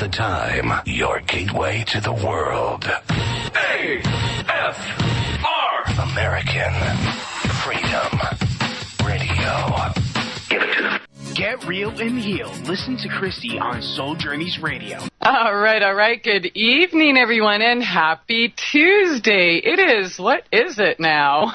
the time. Your gateway to the world. AFR. American Freedom Radio. Give it to them. Get real and heal. Listen to Christie on Soul Journeys Radio. All right. Good evening, everyone, and happy Tuesday. It is, what is it now?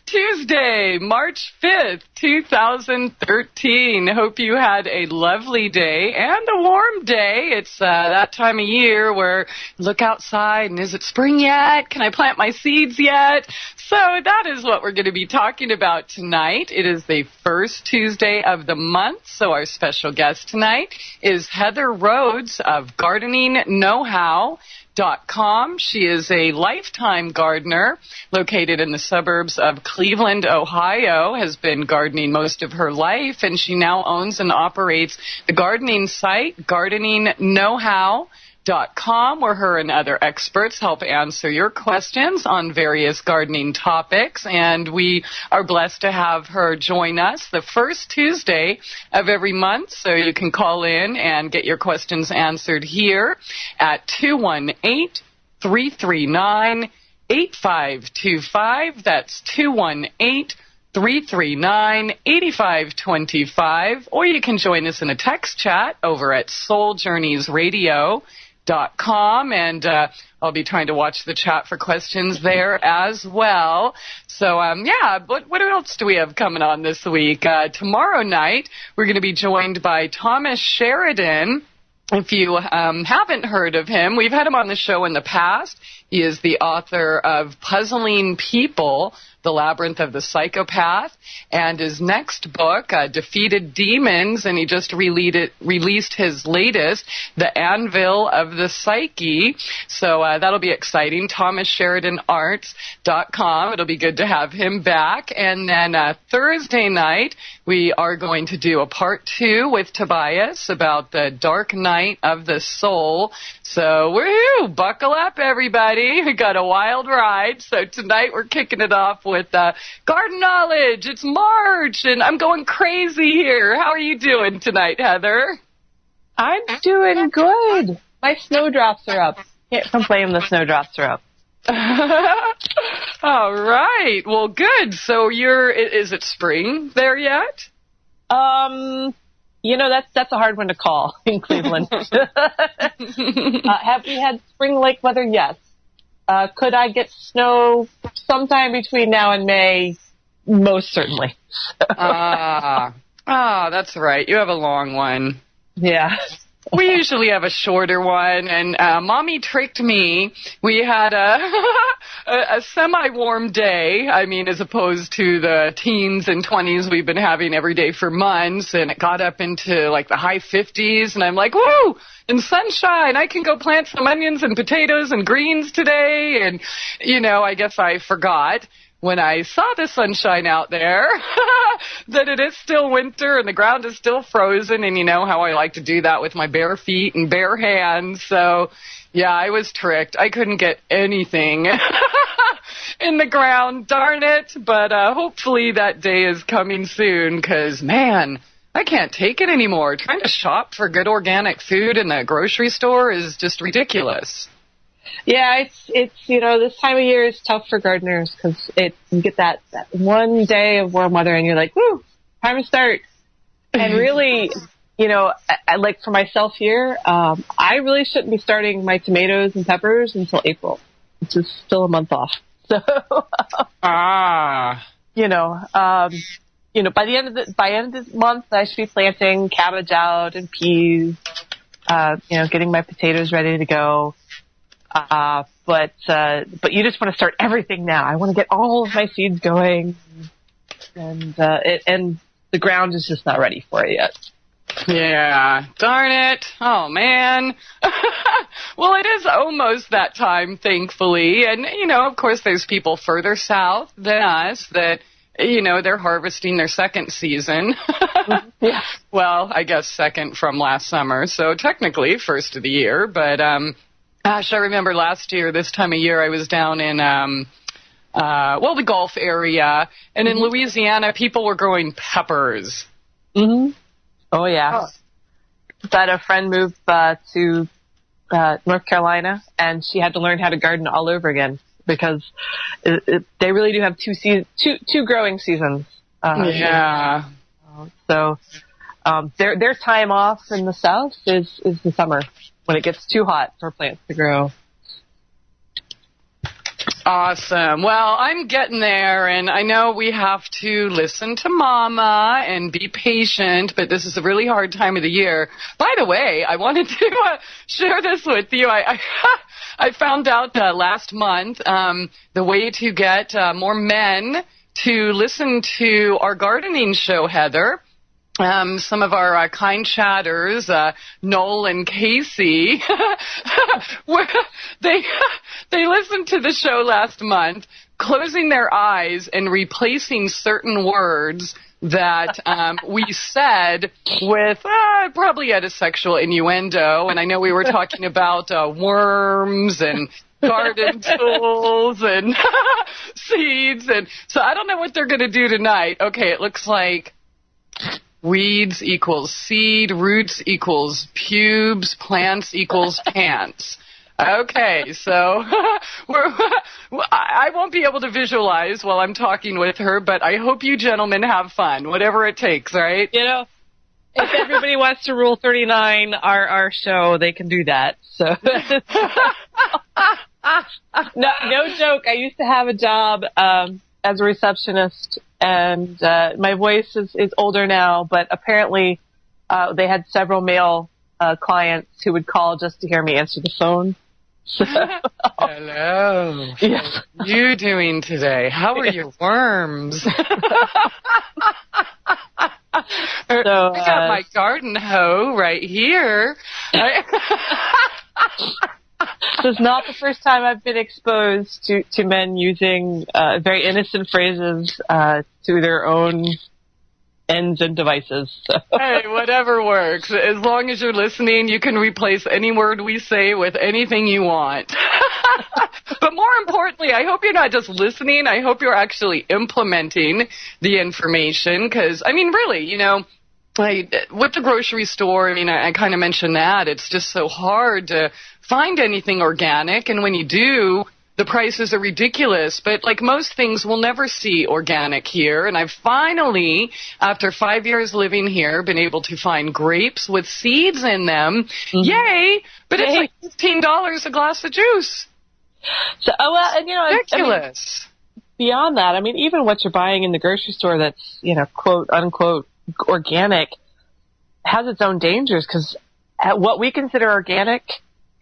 Tuesday, March 5th, 2013. Hope you had a lovely day and a warm day. It's that time of year where look outside and is it spring yet? Can I plant my seeds yet? So that is what we're going to be talking about tonight. It is the first Tuesday of the month, so our special guest tonight is Heather Rhoades of GardeningKnowHow.com. She is a lifetime gardener located in the suburbs of Cleveland, Ohio, has been gardening most of her life, and she now owns and operates the gardening site, GardeningKnowHow.com, where her and other experts help answer your questions on various gardening topics. And we are blessed to have her join us the first Tuesday of every month. So you can call in and get your questions answered here at 218-339-8525. That's 218-339-8525. Or you can join us in a text chat over at souljourneysradio.com, and I'll be trying to watch the chat for questions there as well. So, what else do we have coming on this week? Tomorrow night, we're going to be joined by Thomas Sheridan. If you haven't heard of him, we've had him on the show in the past. He is the author of Puzzling People, The Labyrinth of the Psychopath, and his next book, Defeated Demons, and he just released his latest, The Anvil of the Psyche. So that'll be exciting. ThomasSheridanArts.com. It'll be good to have him back. And then Thursday night, we are going to do a part 2 with Tobias about the Dark Night of the Soul. So, woohoo! Buckle up, everybody. We got a wild ride. So tonight we're kicking it off with garden knowledge. It's March, and I'm going crazy here. How are you doing tonight, Heather? I'm doing good. My snowdrops are up. Can't complain, the snowdrops are up. All right. Well, good. So is it spring there yet? That's a hard one to call in Cleveland. Have we had spring-like weather? Yes. Could I get snow sometime between now and May? Most certainly. That's right. You have a long one. Yeah. We usually have a shorter one, and Mommy tricked me. We had a semi-warm day, as opposed to the teens and 20s we've been having every day for months, and it got up into, the high 50s, and I'm like, woo! In sunshine, I can go plant some onions and potatoes and greens today, and, I guess I forgot when I saw the sunshine out there that it is still winter and the ground is still frozen, and you know how I like to do that with my bare feet and bare hands. So, yeah, I was tricked. I couldn't get anything in the ground, darn it. But hopefully that day is coming soon because, man, I can't take it anymore. Trying to shop for good organic food in the grocery store is just ridiculous. Yeah, it's this time of year is tough for gardeners because you get that one day of warm weather and you're like, woo, time to start. And really, I like for myself here, I really shouldn't be starting my tomatoes and peppers until April, which is still a month off. So, by the end of this month, I should be planting cabbage out and peas, getting my potatoes ready to go. But you just want to start everything now. I want to get all of my seeds going, and the ground is just not ready for it yet. Yeah, darn it. Oh, man. Well, it is almost that time, thankfully. And, of course, there's people further south than us that, they're harvesting their second season. Yeah. Well, I guess second from last summer. So technically first of the year. But, gosh, I remember last year, this time of year, I was down in, the Gulf area. And in Louisiana, people were growing peppers. Mm-hmm. Oh, yeah. But a friend moved to North Carolina, and she had to learn how to garden all over again because they really do have two growing seasons. Yeah. So their time off in the South is the summer when it gets too hot for plants to grow. Awesome. Well, I'm getting there, and I know we have to listen to Mama and be patient, but this is a really hard time of the year. By the way, I wanted to share this with you. I found out last month the way to get more men to listen to our gardening show, Heather. Some of our kind chatters, Noel and Casey, they listened to the show last month, closing their eyes and replacing certain words that we said with probably had a sexual innuendo. And I know we were talking about worms and garden tools and seeds. And so I don't know what they're going to do tonight. Okay, it looks like weeds equals seed, roots equals pubes, plants equals pants. Okay, so I won't be able to visualize while I'm talking with her, but I hope you gentlemen have fun, whatever it takes, right? You know, if everybody wants to Rule 39 our show, they can do that. So, no joke. I used to have a job as a receptionist, and my voice is older now, but apparently they had several male clients who would call just to hear me answer the phone. So, hello. Yeah. How are you doing today? How are your worms? So, I got my garden hoe right here. This is not the first time I've been exposed to men using very innocent phrases to their own ends and devices. So. Hey, whatever works. As long as you're listening, you can replace any word we say with anything you want. But more importantly, I hope you're not just listening. I hope you're actually implementing the information because, I mean, really, you know, with the grocery store, I mean, I kind of mentioned that. It's just so hard to find anything organic, and when you do, the prices are ridiculous. But like most things, we'll never see organic here. And I've finally, after 5 years living here, been able to find grapes with seeds in them. Mm-hmm. Yay! But it's like $15 a glass of juice. So, well, and you know, ridiculous. I mean, beyond that, I mean, even what you're buying in the grocery store that's, you know, quote unquote organic has its own dangers because what we consider organic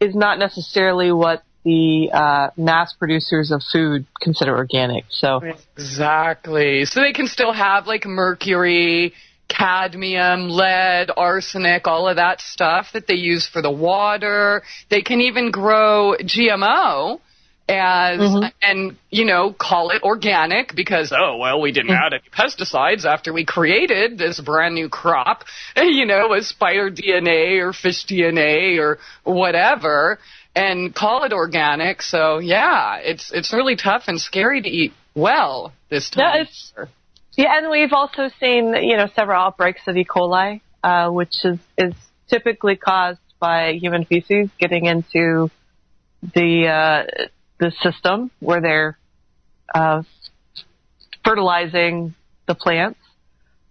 is not necessarily what the mass producers of food consider organic. So exactly. So they can still have like mercury, cadmium, lead, arsenic, all of that stuff that they use for the water. They can even grow GMO as and you know call it organic because we didn't add any pesticides after we created this brand new crop, you know, with spider DNA or fish DNA or whatever, and call it organic. So yeah, it's really tough and scary to eat well this time. Yeah, and we've also seen, you know, several outbreaks of E. coli, which is typically caused by human feces getting into the system where they're fertilizing the plants.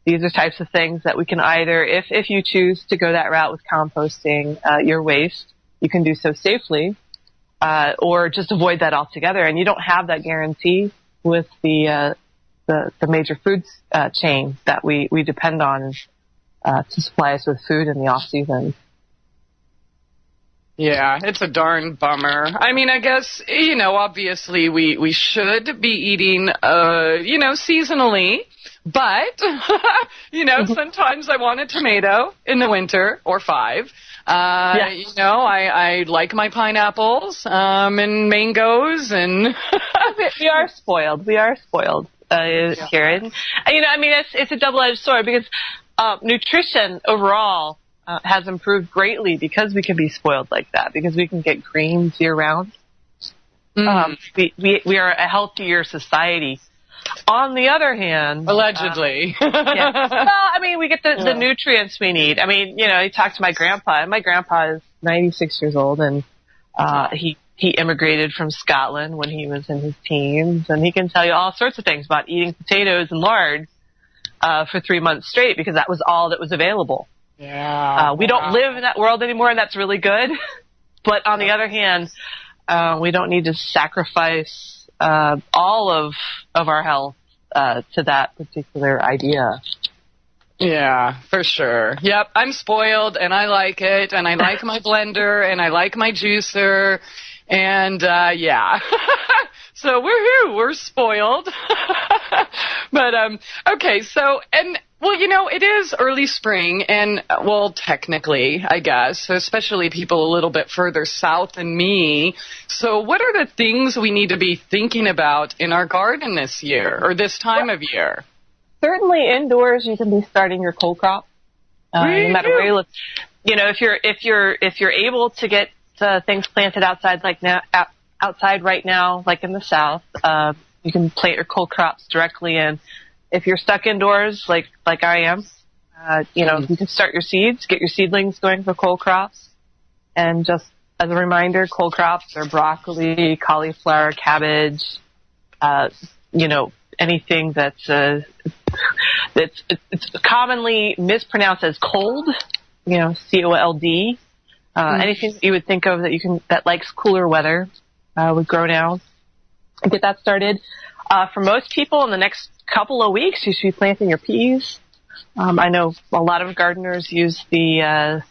These are types of things that we can either, if you choose to go that route with composting your waste, you can do so safely, or just avoid that altogether. And you don't have that guarantee with the major food chain that we depend on to supply us with food in the off season. Yeah, it's a darn bummer. I mean, I guess, you know, obviously we should be eating, you know, seasonally, but, you know, sometimes I want a tomato in the winter or 5. You know, I like my pineapples, and mangoes and we are spoiled. Karen. You know, I mean, it's a double-edged sword because nutrition overall has improved greatly because we can be spoiled like that, because we can get greens year-round. We are a healthier society On the other hand, allegedly. yeah. Well, I mean, we get the nutrients we need. I mean, you talk to my grandpa, and my grandpa is 96 years old, and he immigrated from Scotland when he was in his teens, and he can tell you all sorts of things about eating potatoes and lard for 3 months straight because that was all that was available. Yeah. We don't live in that world anymore, and that's really good. But on the other hand, we don't need to sacrifice all of our health to that particular idea. Yeah, for sure. Yep, I'm spoiled, and I like it, and I like my blender, and I like my juicer, and yeah. So we're spoiled. But okay, so well, it is early spring, and well, technically, I guess, especially people a little bit further south than me. So what are the things we need to be thinking about in our garden this year or this time of year? Certainly indoors, you can be starting your cold crop. No matter where you look. If you're able to get things planted outside outside right now, like in the south, you can plant your cold crops directly in. If you're stuck indoors, like I am, you can start your seeds, get your seedlings going for cold crops. And just as a reminder, cold crops are broccoli, cauliflower, cabbage, anything that's it's commonly mispronounced as cold, COLD. Anything that you would think of that likes cooler weather would grow now. Get that started. For most people, in the next couple of weeks, you should be planting your peas. I know a lot of gardeners use the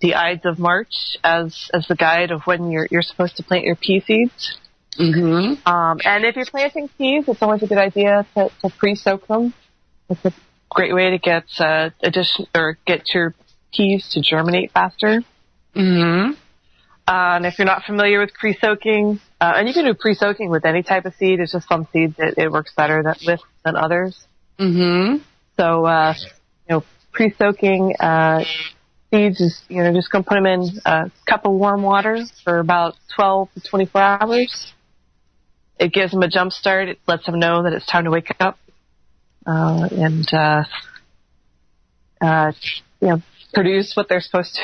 Ides of March as the guide of when you're supposed to plant your pea seeds. Mm-hmm. And if you're planting peas, it's always a good idea to pre-soak them. It's a great way to get get your peas to germinate faster. Mm-hmm. And if you're not familiar with pre-soaking, and you can do pre-soaking with any type of seed, it's just some seeds it works better with than others. Mm-hmm. So, pre-soaking seeds is, just going to put them in a cup of warm water for about 12 to 24 hours. It gives them a jump start. It lets them know that it's time to wake up and produce what they're supposed to.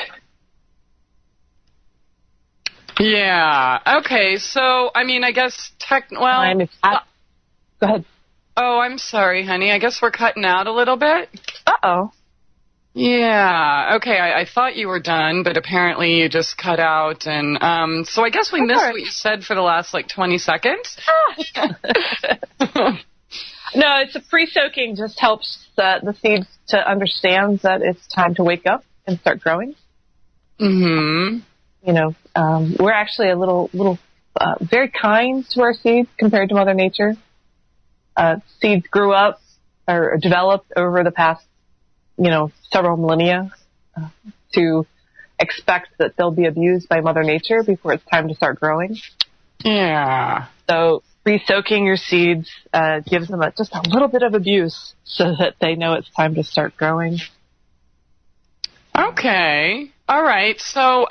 Yeah. Okay. So, I guess go ahead. Oh, I'm sorry, honey. I guess we're cutting out a little bit. Uh-oh. Yeah. Okay. I thought you were done, but apparently you just cut out. And so I guess we missed what you said for the last 20 seconds. No, it's a pre-soaking just helps the seeds to understand that it's time to wake up and start growing. Mm-hmm. We're actually a little very kind to our seeds compared to Mother Nature. Seeds grew up or developed over the past, several millennia to expect that they'll be abused by Mother Nature before it's time to start growing. Yeah. So pre-soaking your seeds gives them just a little bit of abuse so that they know it's time to start growing. Okay. All right. So,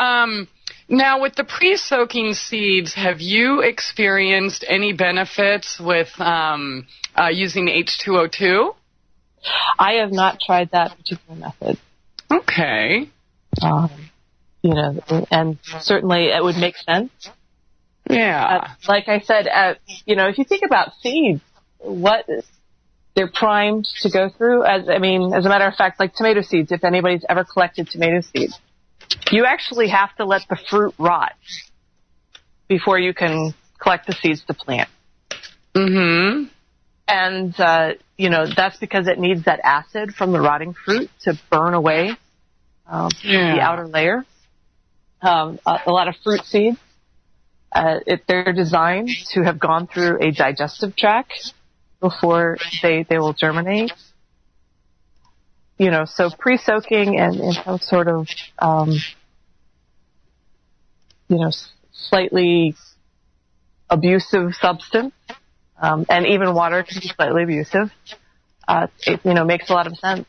now, with the pre-soaking seeds, have you experienced any benefits with using H2O2? I have not tried that particular method. Okay. And certainly it would make sense. Yeah. Like I said, if you think about seeds, what they're primed to go through, as a matter of fact, like tomato seeds, if anybody's ever collected tomato seeds, you actually have to let the fruit rot before you can collect the seeds to plant. Mm-hmm. And, that's because it needs that acid from the rotting fruit to burn away the outer layer. A lot of fruit seeds, they're designed to have gone through a digestive tract before they will germinate. So pre-soaking and some sort of, slightly abusive substance, and even water can be slightly abusive, it makes a lot of sense.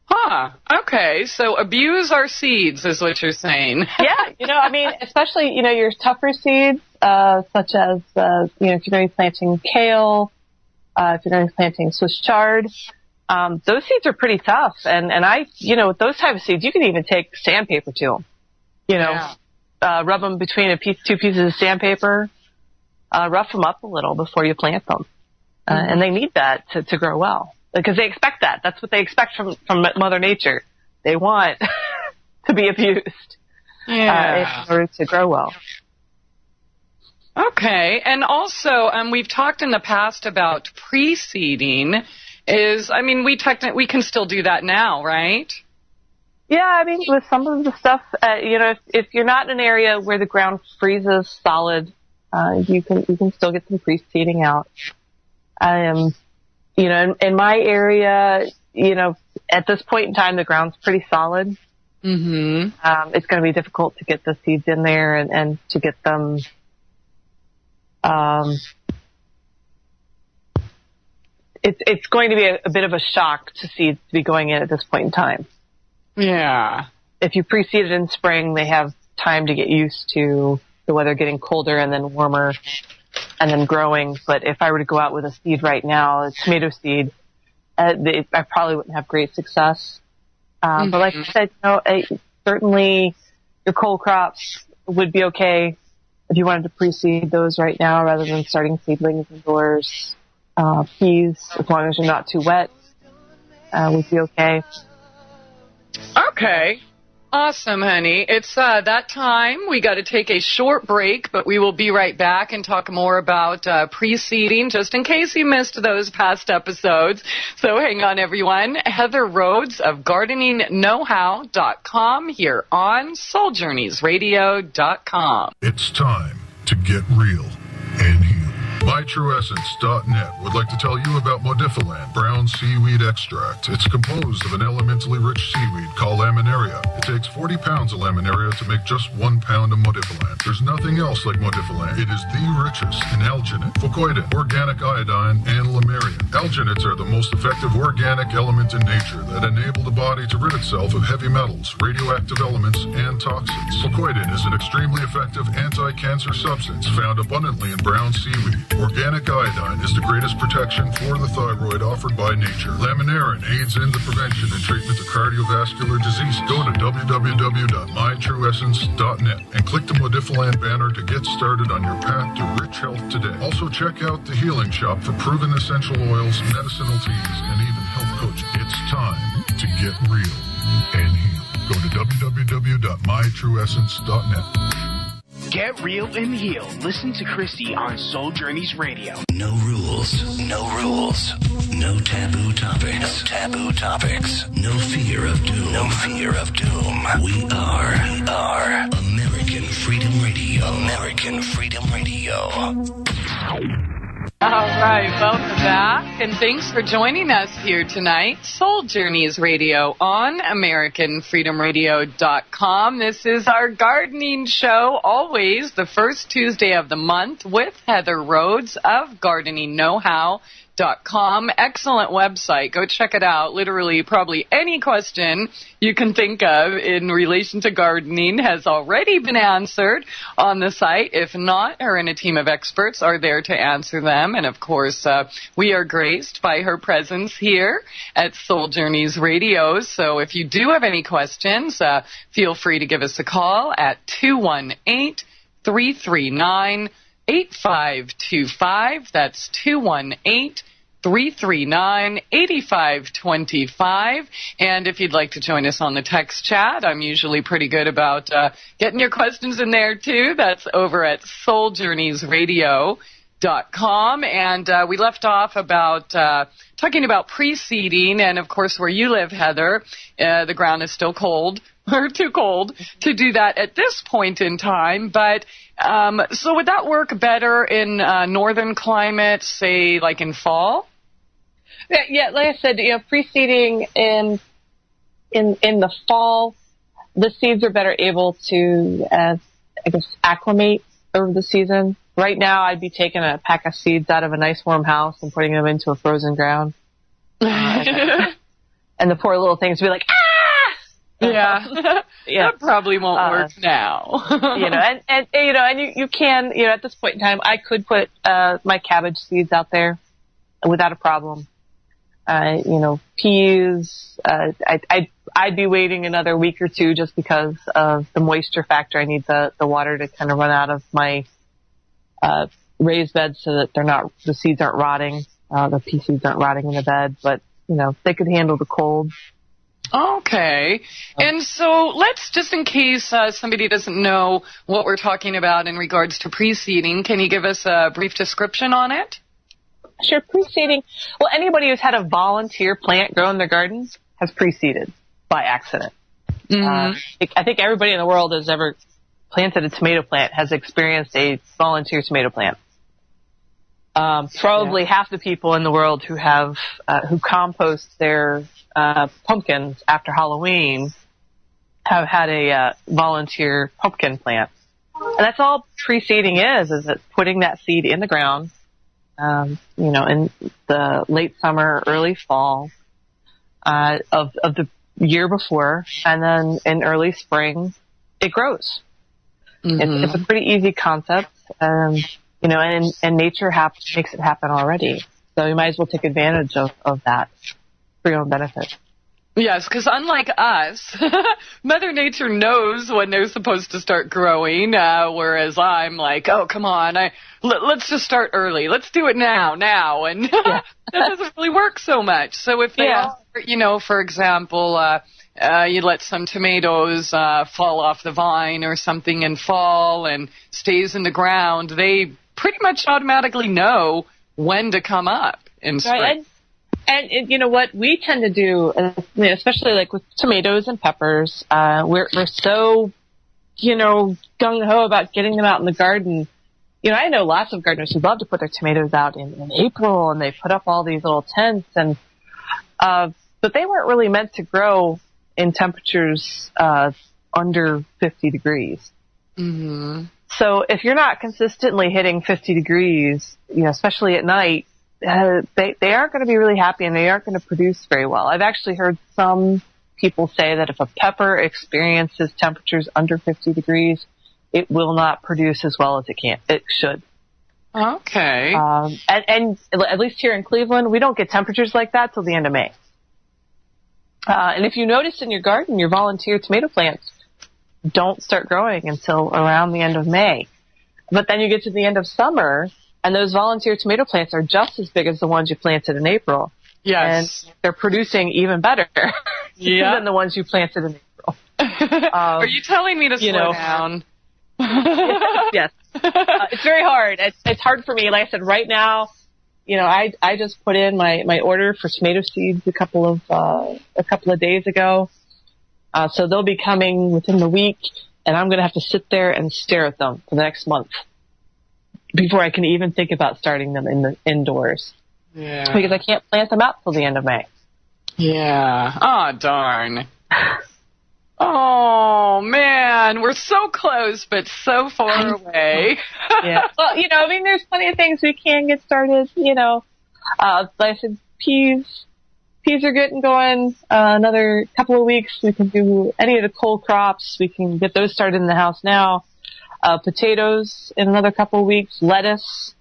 Huh. Okay. So abuse our seeds is what you're saying. Yeah. Especially, your tougher seeds, such as, if you're going to be planting kale, if you're going to be planting Swiss chard. Those seeds are pretty tough. And with those type of seeds, you can even take sandpaper to them. Rub them between two pieces of sandpaper, rough them up a little before you plant them. And they need that to grow well, because they expect that. That's what they expect from Mother Nature. They want to be abused in order to grow well. Okay. And also, we've talked in the past about pre-seeding. We can still do that now, right? Yeah, with some of the stuff, if you're not in an area where the ground freezes solid, you can still get some pre-seeding out. In my area, at this point in time, the ground's pretty solid. Mm-hmm. It's going to be difficult to get the seeds in there and to get them, it's going to be a bit of a shock to seeds to be going in at this point in time. Yeah. If you pre-seeded in spring, they have time to get used to the weather getting colder and then warmer and then growing. But if I were to go out with a seed right now, a tomato seed, I probably wouldn't have great success. But like I said, certainly your cole crops would be okay if you wanted to pre-seed those right now rather than starting seedlings indoors. Peas, as long as you're not too wet, would be okay. Okay. Awesome, honey. It's that time. We got to take a short break, but we will be right back and talk more about pre-seeding, just in case you missed those past episodes. So hang on, everyone. Heather Rhoades of GardeningKnowHow.com here on SoulJourneysRadio.com. It's time to get real and heal. MyTrueEssence.net would like to tell you about Modifiland brown seaweed extract. It's composed of an elementally rich seaweed called laminaria. It takes 40 pounds of laminaria to make just 1 pound of Modifiland. There's nothing else like Modifiland. It is the richest in alginate, fucoidin, organic iodine, and lamarian. Alginates are the most effective organic element in nature that enable the body to rid itself of heavy metals, radioactive elements, and toxins. Fucoidin is an extremely effective anti-cancer substance found abundantly in brown seaweed. Organic iodine is the greatest protection for the thyroid offered by nature. Laminarin aids in the prevention and treatment of cardiovascular disease. Go to www.mytrueessence.net and click the Modifiland banner to get started on your path to rich health today. Also check out the Healing Shop for proven essential oils, medicinal teas, and even health coaching. It's time to get real and heal. Go to www.mytrueessence.net. Get real and heal. Listen to Christie on Soul Journeys Radio. No rules. No rules. No taboo topics. No taboo topics. No fear of doom. No fear of doom. We are American Freedom Radio. American Freedom Radio. All right, welcome back, and thanks for joining us here tonight. Soul Journeys Radio on AmericanFreedomRadio.com. This is our gardening show, always the first Tuesday of the month, with Heather Rhoades of GardeningKnowHow.com. Excellent website. Go check it out. Literally, probably any question you can think of in relation to gardening has already been answered on the site. If not, her and a team of experts are there to answer them. And of course, we are graced by her presence here at Soul Journeys Radio. So if you do have any questions, feel free to give us a call at 218-339-8525. That's 218-339-8525. And if you'd like to join us on the text chat, I'm usually pretty good about getting your questions in there too. That's over at souljourneysradio.com. And we left off about talking about pre-seeding, and of course where you live, Heather, the ground is still cold or too cold to do that at this point in time. But so would that work better in northern climates, say like in fall? Yeah, like I said, pre-seeding in the fall, the seeds are better able to, acclimate over the season. Right now, I'd be taking a pack of seeds out of a nice warm house and putting them into a frozen ground. And the poor little things would be like, ah! Yeah. Yeah. That probably won't work now. And you can, at this point in time, I could put my cabbage seeds out there. without a problem. Peas, I'd be waiting another week or two just because of the moisture factor. I need the water to kind of run out of my raised beds so that the seeds aren't rotting, the pea seeds aren't rotting in the bed, but, they could handle the cold. Okay. And so let's, just in case somebody doesn't know what we're talking about in regards to pre-seeding, can you give us a brief description on it? Sure, pre-seeding. Well, anybody who's had a volunteer plant grow in their gardens has pre-seeded by accident. I think everybody in the world has ever planted a tomato plant has experienced a volunteer tomato plant. Probably half the people in the world who compost their pumpkins after Halloween have had a volunteer pumpkin plant. And that's all pre-seeding is it putting that seed in the ground, in the late summer, early fall of the year before, and then in early spring, it grows. It's a pretty easy concept, and nature makes it happen already. So you might as well take advantage of that for your own benefit. Yes, because unlike us, Mother Nature knows when they're supposed to start growing, whereas I'm like, oh, come on, let's just start early. Let's do it now. And that doesn't really work so much. So if they are, for example, you let some tomatoes fall off the vine or something in fall and stays in the ground, they pretty much automatically know when to come up in spring. Right. And you know what we tend to do, especially like with tomatoes and peppers, we're so, gung-ho about getting them out in the garden. I know lots of gardeners who love to put their tomatoes out in April, and they put up all these little tents, but they weren't really meant to grow in temperatures under 50 degrees. Mm-hmm. So if you're not consistently hitting 50 degrees, especially at night, they aren't going to be really happy, and they aren't going to produce very well. I've actually heard some people say that if a pepper experiences temperatures under 50 degrees, it will not produce as well as it should. Okay. And at least here in Cleveland, we don't get temperatures like that till the end of May. And if you notice in your garden, your volunteer tomato plants don't start growing until around the end of May. But then you get to the end of summer, and those volunteer tomato plants are just as big as the ones you planted in April. Yes. And they're producing even better than the ones you planted in April. Are you telling me to slow down? Yes. It's very hard. It's hard for me. Like I said, right now, I just put in my order for tomato seeds a couple of days ago. So they'll be coming within the week, and I'm going to have to sit there and stare at them for the next month before I can even think about starting them indoors. Yeah. Because I can't plant them out till the end of May. Yeah. Oh, darn. Oh, man. We're so close, but so far away. Yeah. Well, there's plenty of things we can get started, like I said, peas are getting going. Another couple of weeks, we can do any of the cold crops. We can get those started in the house now. Potatoes in another couple of weeks. Lettuce,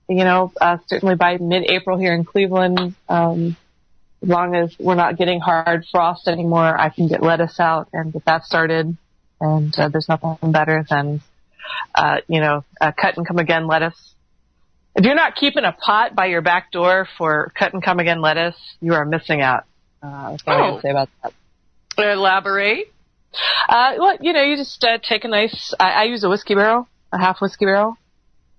certainly by mid-April here in Cleveland. As long as we're not getting hard frost anymore, I can get lettuce out and get that started. And there's nothing better than, cut and come again lettuce. If you're not keeping a pot by your back door for cut and come again lettuce, you are missing out. That's what I have to say about that. Elaborate. Well, you just take a nice, I use a whiskey barrel, a half whiskey barrel.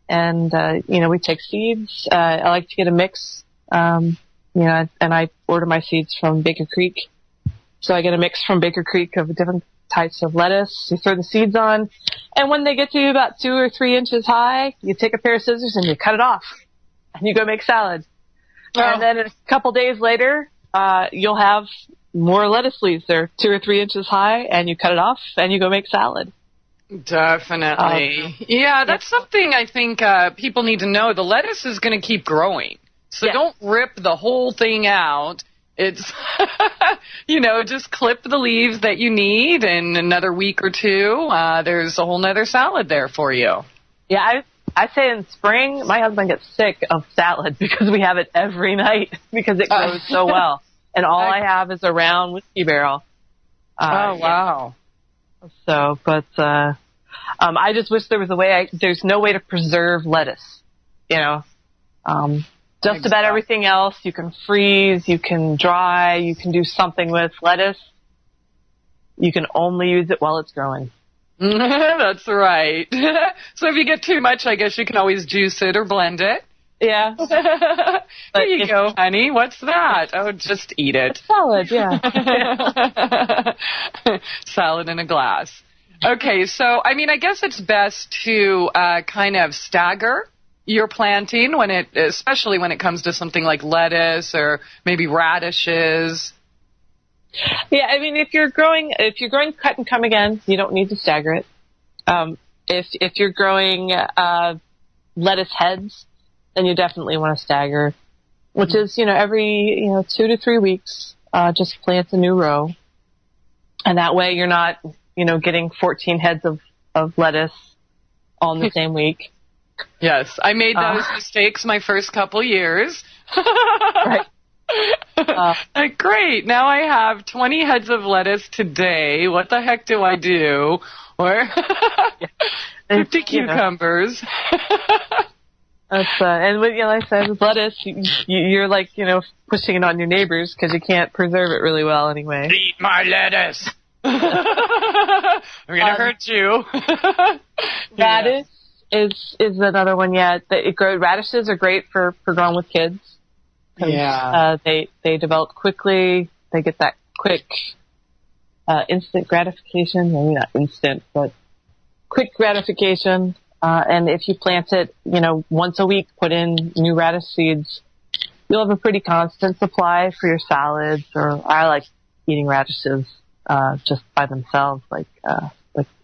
And, we take seeds. I like to get a mix, and I order my seeds from Baker Creek. So I get a mix from Baker Creek of different types of lettuce. You throw the seeds on, and when they get to about 2 or 3 inches high, you take a pair of scissors and you cut it off, and you go make salad. Oh. And then a couple days later, you'll have more lettuce leaves. They're 2 or 3 inches high, and you cut it off, and you go make salad. Definitely. Yeah, that's something I think people need to know. The lettuce is going to keep growing. So don't rip the whole thing out. It's, just clip the leaves that you need, and another week or two, there's a whole nother salad there for you. Yeah, I say in spring, my husband gets sick of salad because we have it every night because it grows so well. And all I have is a round whiskey barrel. Oh, wow. So, but I just wish there was a way. There's no way to preserve lettuce, you know. Just about everything else you can freeze, you can dry, you can do something with. Lettuce, you can only use it while it's growing. That's right. So if you get too much, I guess you can always juice it or blend it. Yeah. There you go, honey. What's that? Oh, just eat it. Salad, yeah. Salad in a glass. Okay, so, I mean, I guess it's best to kind of stagger your planting especially when it comes to something like lettuce or maybe radishes. Yeah, I mean, if you're growing cut and come again, you don't need to stagger it. If you're growing lettuce heads, then you definitely want to stagger, which is, every 2 to 3 weeks, just plant a new row, and that way you're not, getting 14 heads of lettuce all in the same week. Yes, I made those mistakes my first couple years. Right. Great. Now I have 20 heads of lettuce today. What the heck do I do? Or 50 cucumbers. That's and like I said, with lettuce, you're like pushing it on your neighbors because you can't preserve it really well anyway. Eat my lettuce. We're gonna hurt you. Radish is another one. Yeah, radishes are great for growing with kids. Yeah. They develop quickly. They get that quick, instant gratification. Maybe not instant, but quick gratification. And if you plant it, once a week, put in new radish seeds, you'll have a pretty constant supply for your salads. Or I like eating radishes, just by themselves, like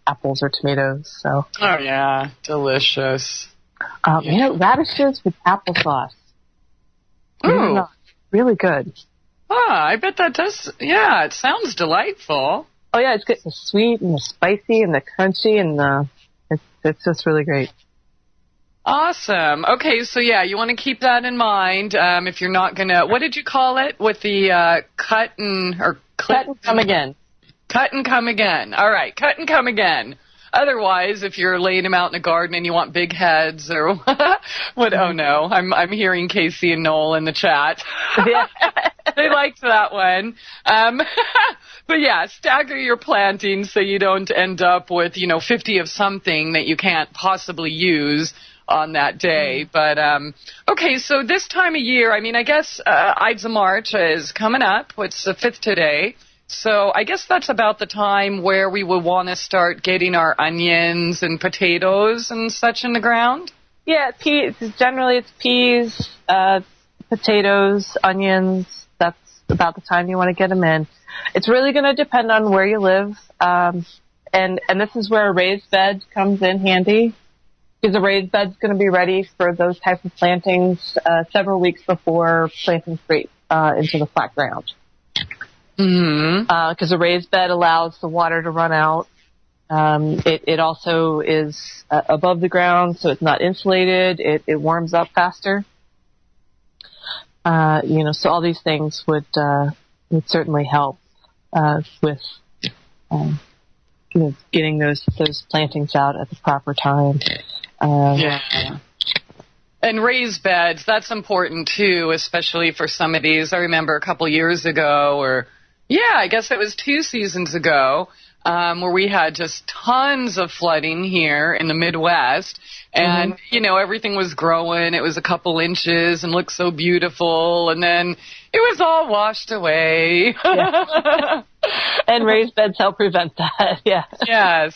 apples or tomatoes. So. Oh yeah, delicious. Radishes with applesauce. Ooh. Really good. I bet that does. Yeah, it sounds delightful. Oh yeah, it's good. The sweet and the spicy and the crunchy and it's just really great. Awesome. Okay, so yeah, you want to keep that in mind. If you're not gonna, what did you call it with the cut and come again? Cut and come again. All right, cut and come again. Otherwise, if you're laying them out in a garden and you want big heads or what? Oh no, I'm hearing Casey and Noel in the chat. Yeah. They liked that one. But yeah, stagger your planting so you don't end up with 50 of something that you can't possibly use on that day. But okay, so this time of year, I mean, I guess Ides of March is coming up. It's the 5th today. So I guess that's about the time where we would want to start getting our onions and potatoes and such in the ground. Yeah, generally it's peas, potatoes, onions. That's about the time you want to get them in. It's really going to depend on where you live. And this is where a raised bed comes in handy, because a raised bed's going to be ready for those types of plantings several weeks before planting straight into the flat ground. Because a raised bed allows the water to run out. It also is above the ground, so it's not insulated. It warms up faster. So all these things would certainly help with getting those plantings out at the proper time. Yeah. And raised beds, that's important too, especially for some of these. I remember a couple years ago, I guess it was 2 seasons ago, where we had just tons of flooding here in the Midwest. And, everything was growing. It was a couple inches and looked so beautiful. And then it was all washed away. Yeah. And raised beds help prevent that. Yeah. Yes.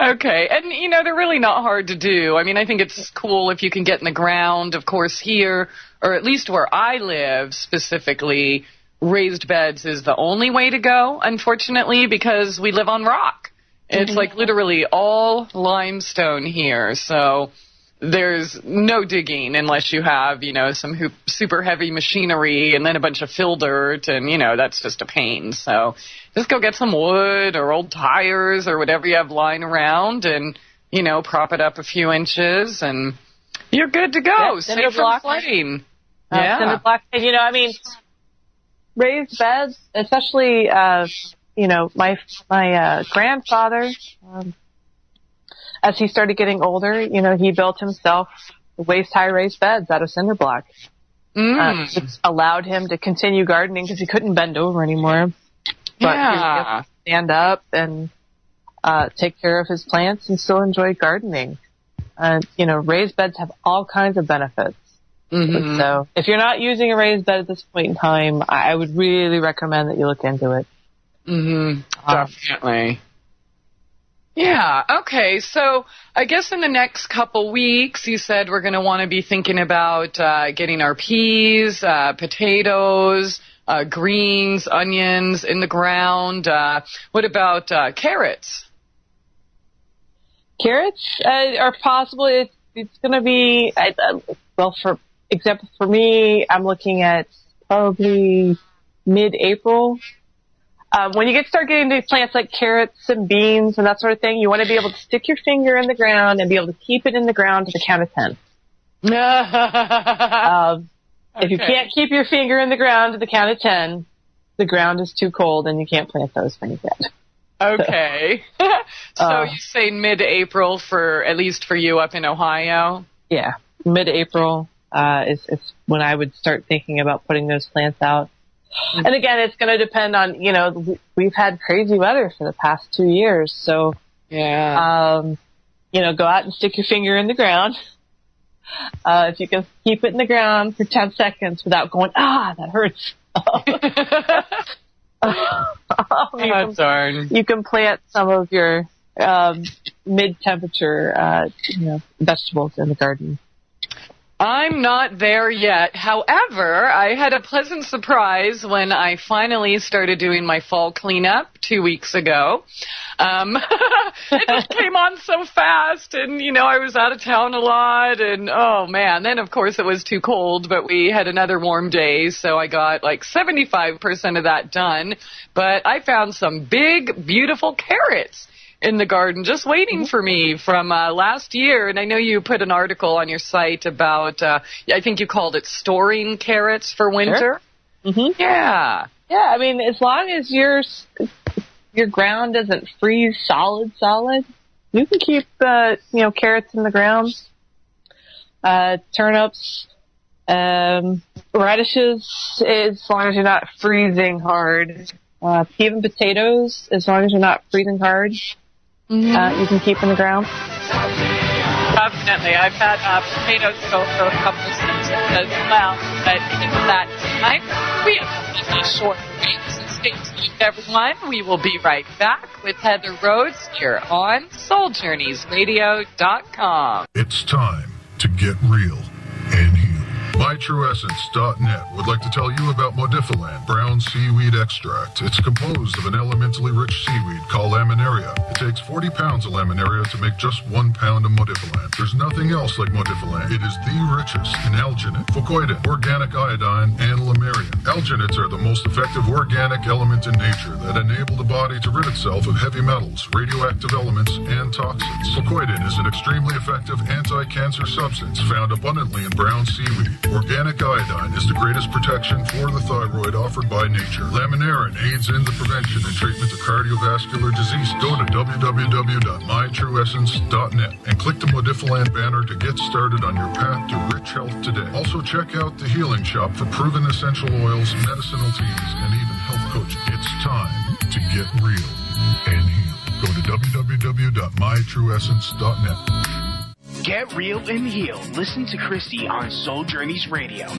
Okay. And, they're really not hard to do. I mean, I think it's cool if you can get in the ground. Of course, here, or at least where I live specifically, raised beds is the only way to go, unfortunately, because we live on rock. It's like literally all limestone here, so there's no digging unless you have, some super heavy machinery and then a bunch of fill dirt, and, that's just a pain. So just go get some wood or old tires or whatever you have lying around and prop it up a few inches, and you're good to go. Yeah, safe from flooding. Cinder block. And, raised beds, especially, my grandfather, as he started getting older, he built himself waist-high raised beds out of cinder block. It's allowed him to continue gardening because he couldn't bend over anymore. But he was able to stand up and take care of his plants and still enjoy gardening. Raised beds have all kinds of benefits. Mm-hmm. So if you're not using a raised bed at this point in time, I would really recommend that you look into it. Mm-hmm. Definitely. Yeah. Okay. So I guess in the next couple weeks, you said we're going to want to be thinking about getting our peas, potatoes, greens, onions in the ground. What about carrots? Carrots are possible. It's going to be, for example, for me, I'm looking at probably mid-April. When you start getting to plants like carrots and beans and that sort of thing, you want to be able to stick your finger in the ground and be able to keep it in the ground to the count of 10. If you can't keep your finger in the ground to the count of 10, the ground is too cold and you can't plant those things yet. Okay. So you say mid-April at least for you up in Ohio? Yeah. Mid-April is when I would start thinking about putting those plants out. Mm-hmm. And again, it's going to depend on, we've had crazy weather for the past 2 years. So, go out and stick your finger in the ground. If you can keep it in the ground for 10 seconds without going, that hurts. Darn. You can plant some of your mid-temperature, vegetables in the garden. I'm not there yet. However, I had a pleasant surprise when I finally started doing my fall cleanup 2 weeks ago. It just came on so fast, and, I was out of town a lot, and, oh, man. Then, of course, it was too cold, but we had another warm day, so I got, 75% of that done. But I found some big, beautiful carrots in the garden just waiting for me from last year. And I know you put an article on your site about, I think you called it storing carrots for winter. Sure. Mm-hmm. Yeah. Yeah, I mean, as long as your ground doesn't freeze solid, you can keep, carrots in the ground. Turnips, radishes, as long as you're not freezing hard. Even potatoes, as long as you're not freezing hard. Mm-hmm. You can keep in the ground. Definitely. I've had potatoes go for a couple of seasons as well. But in that time, we have a short break. So stay tuned, everyone. We will be right back with Heather Rhoades here on SoulJourneysRadio.com. It's time to get real and heal. MyTrueEssence.net would like to tell you about Modifiland brown seaweed extract. It's composed of an elementally rich seaweed called laminaria. It takes 40 pounds of laminaria to make just 1 pound of Modifiland. There's nothing else like Modifiland. It is the richest in alginate, fucoidin, organic iodine, and lamarian. Alginates are the most effective organic element in nature that enable the body to rid itself of heavy metals, radioactive elements, and toxins. Fucoidin is an extremely effective anti-cancer substance found abundantly in brown seaweed. Organic iodine is the greatest protection for the thyroid offered by nature. Laminarin aids in the prevention and treatment of cardiovascular disease. Go to www.mytrueessence.net and click the Modifiland banner to get started on your path to rich health today. Also, check out the Healing Shop for proven essential oils, medicinal teas, and even health coaching. It's time to get real and heal. Go to www.mytrueessence.net. Get real and heal. Listen to Christie on Soul Journeys Radio. Yo,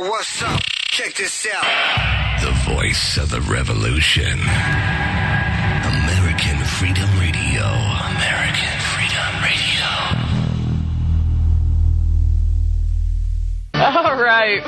what's up? Check this out. The voice of the revolution. American Freedom Radio. American Freedom Radio. All right.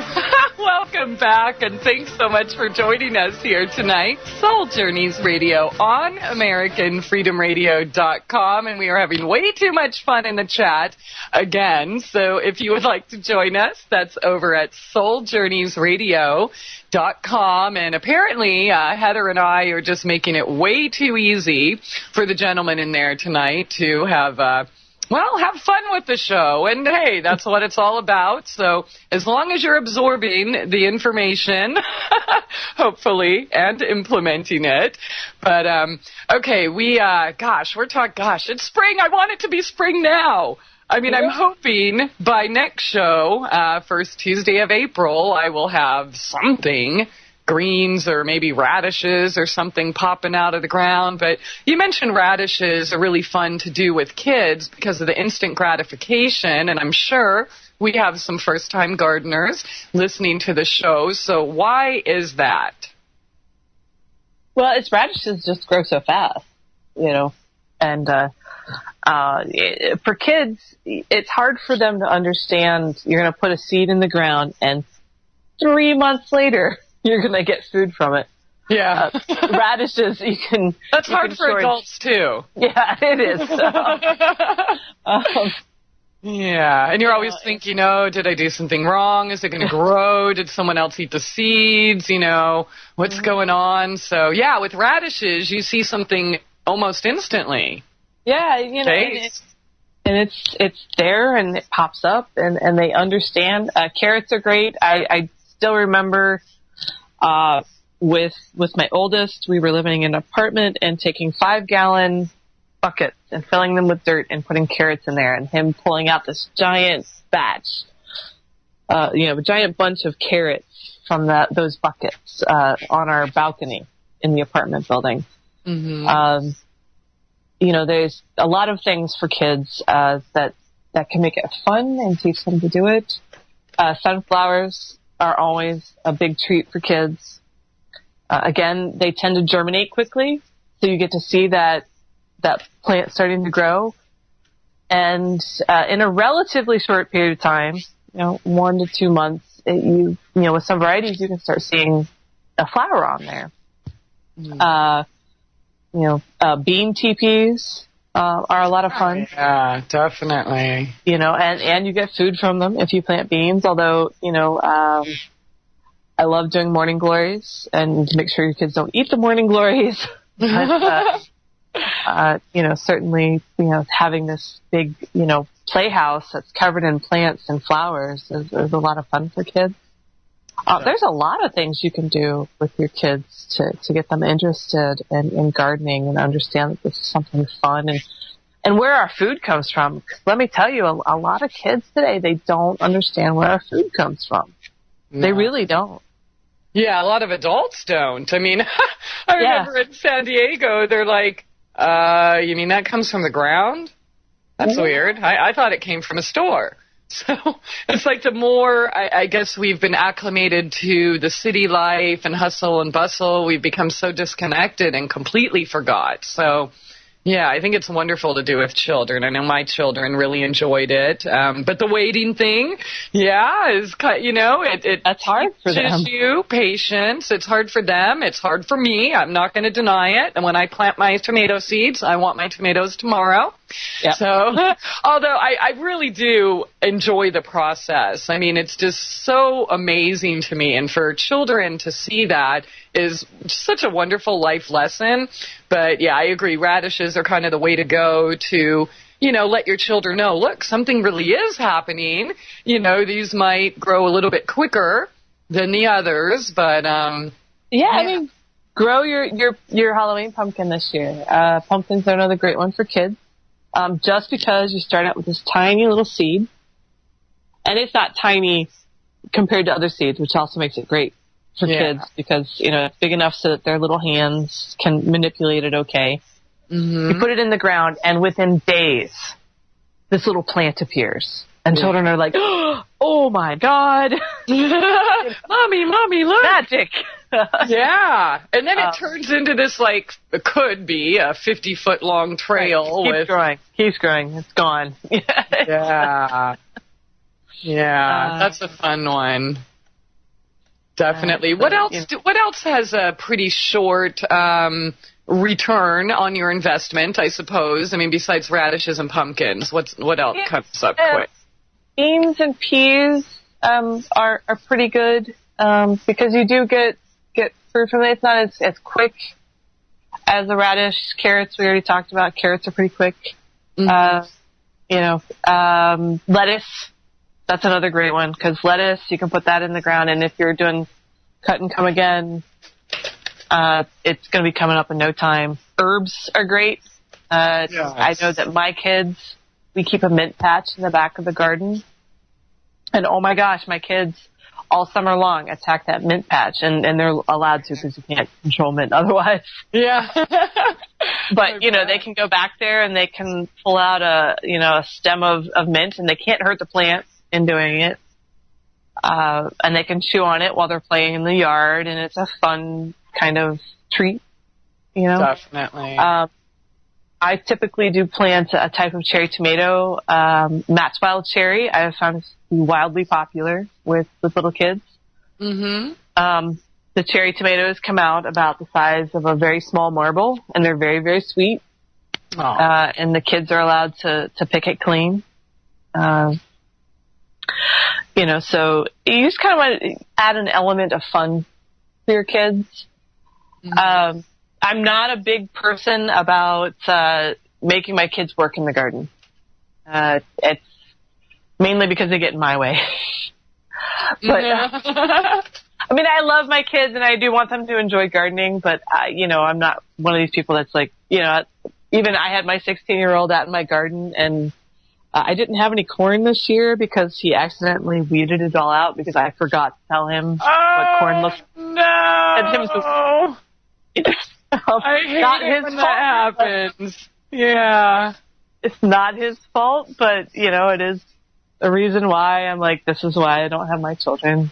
Welcome back, and thanks so much for joining us here tonight. Soul Journeys Radio on AmericanFreedomRadio.com, and we are having way too much fun in the chat again. So if you would like to join us, that's over at SoulJourneysRadio.com. And apparently, Heather and I are just making it way too easy for the gentlemen in there tonight to have fun with the show. And, hey, that's what it's all about. So as long as you're absorbing the information, hopefully, and implementing it. But, okay, it's spring. I want it to be spring now. I mean, I'm hoping by next show, first Tuesday of April, I will have something, greens or maybe radishes or something popping out of the ground. But you mentioned radishes are really fun to do with kids because of the instant gratification, and I'm sure we have some first-time gardeners listening to the show. So why is that? Well, it's radishes just grow so fast, and for kids, it's hard for them to understand you're going to put a seed in the ground and 3 months later you're going to get food from it. Yeah. Radishes, you can... That's hard for adults, too. Yeah, it is. Yeah, and you're always thinking, did I do something wrong? Is it going to grow? Did someone else eat the seeds? What's going on? So, yeah, with radishes, you see something almost instantly. Yeah, and it's there and it pops up and they understand. Carrots are great. I still remember with my oldest, we were living in an apartment and taking 5-gallon buckets and filling them with dirt and putting carrots in there, and him pulling out this giant batch, a giant bunch of carrots from those buckets on our balcony in the apartment building. Mm-hmm. There's a lot of things for kids that can make it fun and teach them to do it. Sunflowers are always a big treat for kids. Again, they tend to germinate quickly, so you get to see that plant starting to grow. And in a relatively short period of time, 1 to 2 months, with some varieties, you can start seeing a flower on there. Mm. Bean teepees are a lot of fun. Yeah, definitely. And you get food from them if you plant beans, although, I love doing morning glories, and to make sure your kids don't eat the morning glories. Certainly, having this big, playhouse that's covered in plants and flowers is a lot of fun for kids. There's a lot of things you can do with your kids to get them interested in gardening and understand that this is something fun and where our food comes from. Let me tell you, a lot of kids today, they don't understand where our food comes from. No. They really don't. Yeah, a lot of adults don't. I mean, I remember in San Diego, they're like, you mean that comes from the ground? That's weird. I thought it came from a store. So it's like the more, I guess, we've been acclimated to the city life and hustle and bustle, we've become so disconnected and completely forgot. So, yeah, I think it's wonderful to do with children. I know my children really enjoyed it. But the waiting thing, is, that's hard for them. Teaches you patience. It's hard for them. It's hard for me. I'm not going to deny it. And when I plant my tomato seeds, I want my tomatoes tomorrow. Yep. So, although I really do enjoy the process. I mean, it's just so amazing to me. And for children to see that is such a wonderful life lesson. But, yeah, I agree. Radishes are kind of the way to go to, let your children know, look, something really is happening. These might grow a little bit quicker than the others. But, I mean, grow your Halloween pumpkin this year. Pumpkins are another great one for kids. Just because you start out with this tiny little seed, and it's not tiny compared to other seeds, which also makes it great for kids because, it's big enough so that their little hands can manipulate it okay. Mm-hmm. You put it in the ground, and within days, this little plant appears. And children are like, oh, my God. Mommy, look. Magic. Yeah. And then it turns into this, it could be a 50-foot-long trail. Right. Keeps growing. It's gone. Yeah. Yeah. That's a fun one. Definitely. What else? What else has a pretty short return on your investment? I suppose. I mean, besides radishes and pumpkins, what else comes up quick? Beans and peas are pretty good because you do get fruit from it. It's not as quick as a radish. Carrots, we already talked about. Carrots are pretty quick. Lettuce. That's another great one because lettuce, you can put that in the ground, and if you're doing cut and come again, it's going to be coming up in no time. Herbs are great. Yes. I know that my kids, we keep a mint patch in the back of the garden, and oh my gosh, my kids all summer long attack that mint patch, and they're allowed to because you can't control mint otherwise. Yeah. But, they can go back there and they can pull out a stem of mint, and they can't hurt the plant in doing it. And they can chew on it while they're playing in the yard, and it's a fun kind of treat, Definitely. I typically do plant a type of cherry tomato, Matt's Wild Cherry. I have found to be wildly popular with little kids. Mm-hmm. The cherry tomatoes come out about the size of a very small marble, and they're very, very sweet. And the kids are allowed to pick it clean. So you just kind of want to add an element of fun for your kids. Mm-hmm. I'm not a big person about making my kids work in the garden. It's mainly because they get in my way. But I mean, I love my kids and I do want them to enjoy gardening, but I'm not one of these people that's like, even I had my 16-year-old out in my garden, and I didn't have any corn this year because he accidentally weeded it all out because I forgot to tell him what corn looked like. No! I hate it when that happens. Yeah. It's not his fault, but, it is a reason why I'm like, this is why I don't have my children,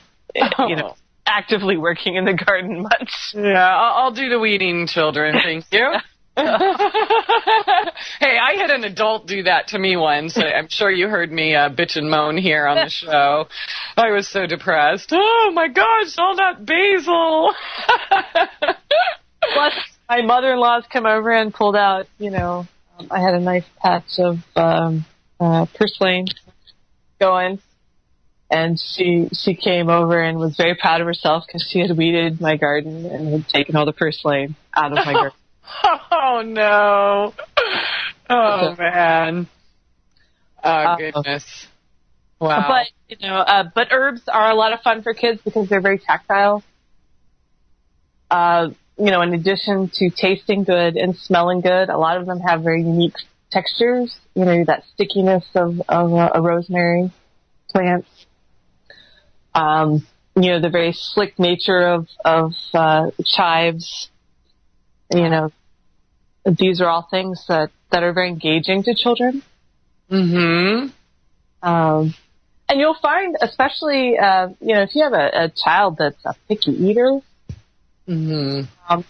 actively working in the garden much. Yeah, I'll do the weeding, children. Thank you. Hey, I had an adult do that to me once. I'm sure you heard me bitch and moan here on the show. I was so depressed. Oh, my gosh, all that basil. Plus, my mother-in-law's come over and pulled out, I had a nice patch of purslane going. And she came over and was very proud of herself because she had weeded my garden and had taken all the purslane out of my garden. Oh, no. Oh, man. Oh, goodness. Wow. But herbs are a lot of fun for kids because they're very tactile. In addition to tasting good and smelling good, a lot of them have very unique textures. That stickiness of a rosemary plant. The very slick nature of chives. These are all things that are very engaging to children. Mm-hmm. And you'll find, especially, if you have a child that's a picky eater, mm-hmm.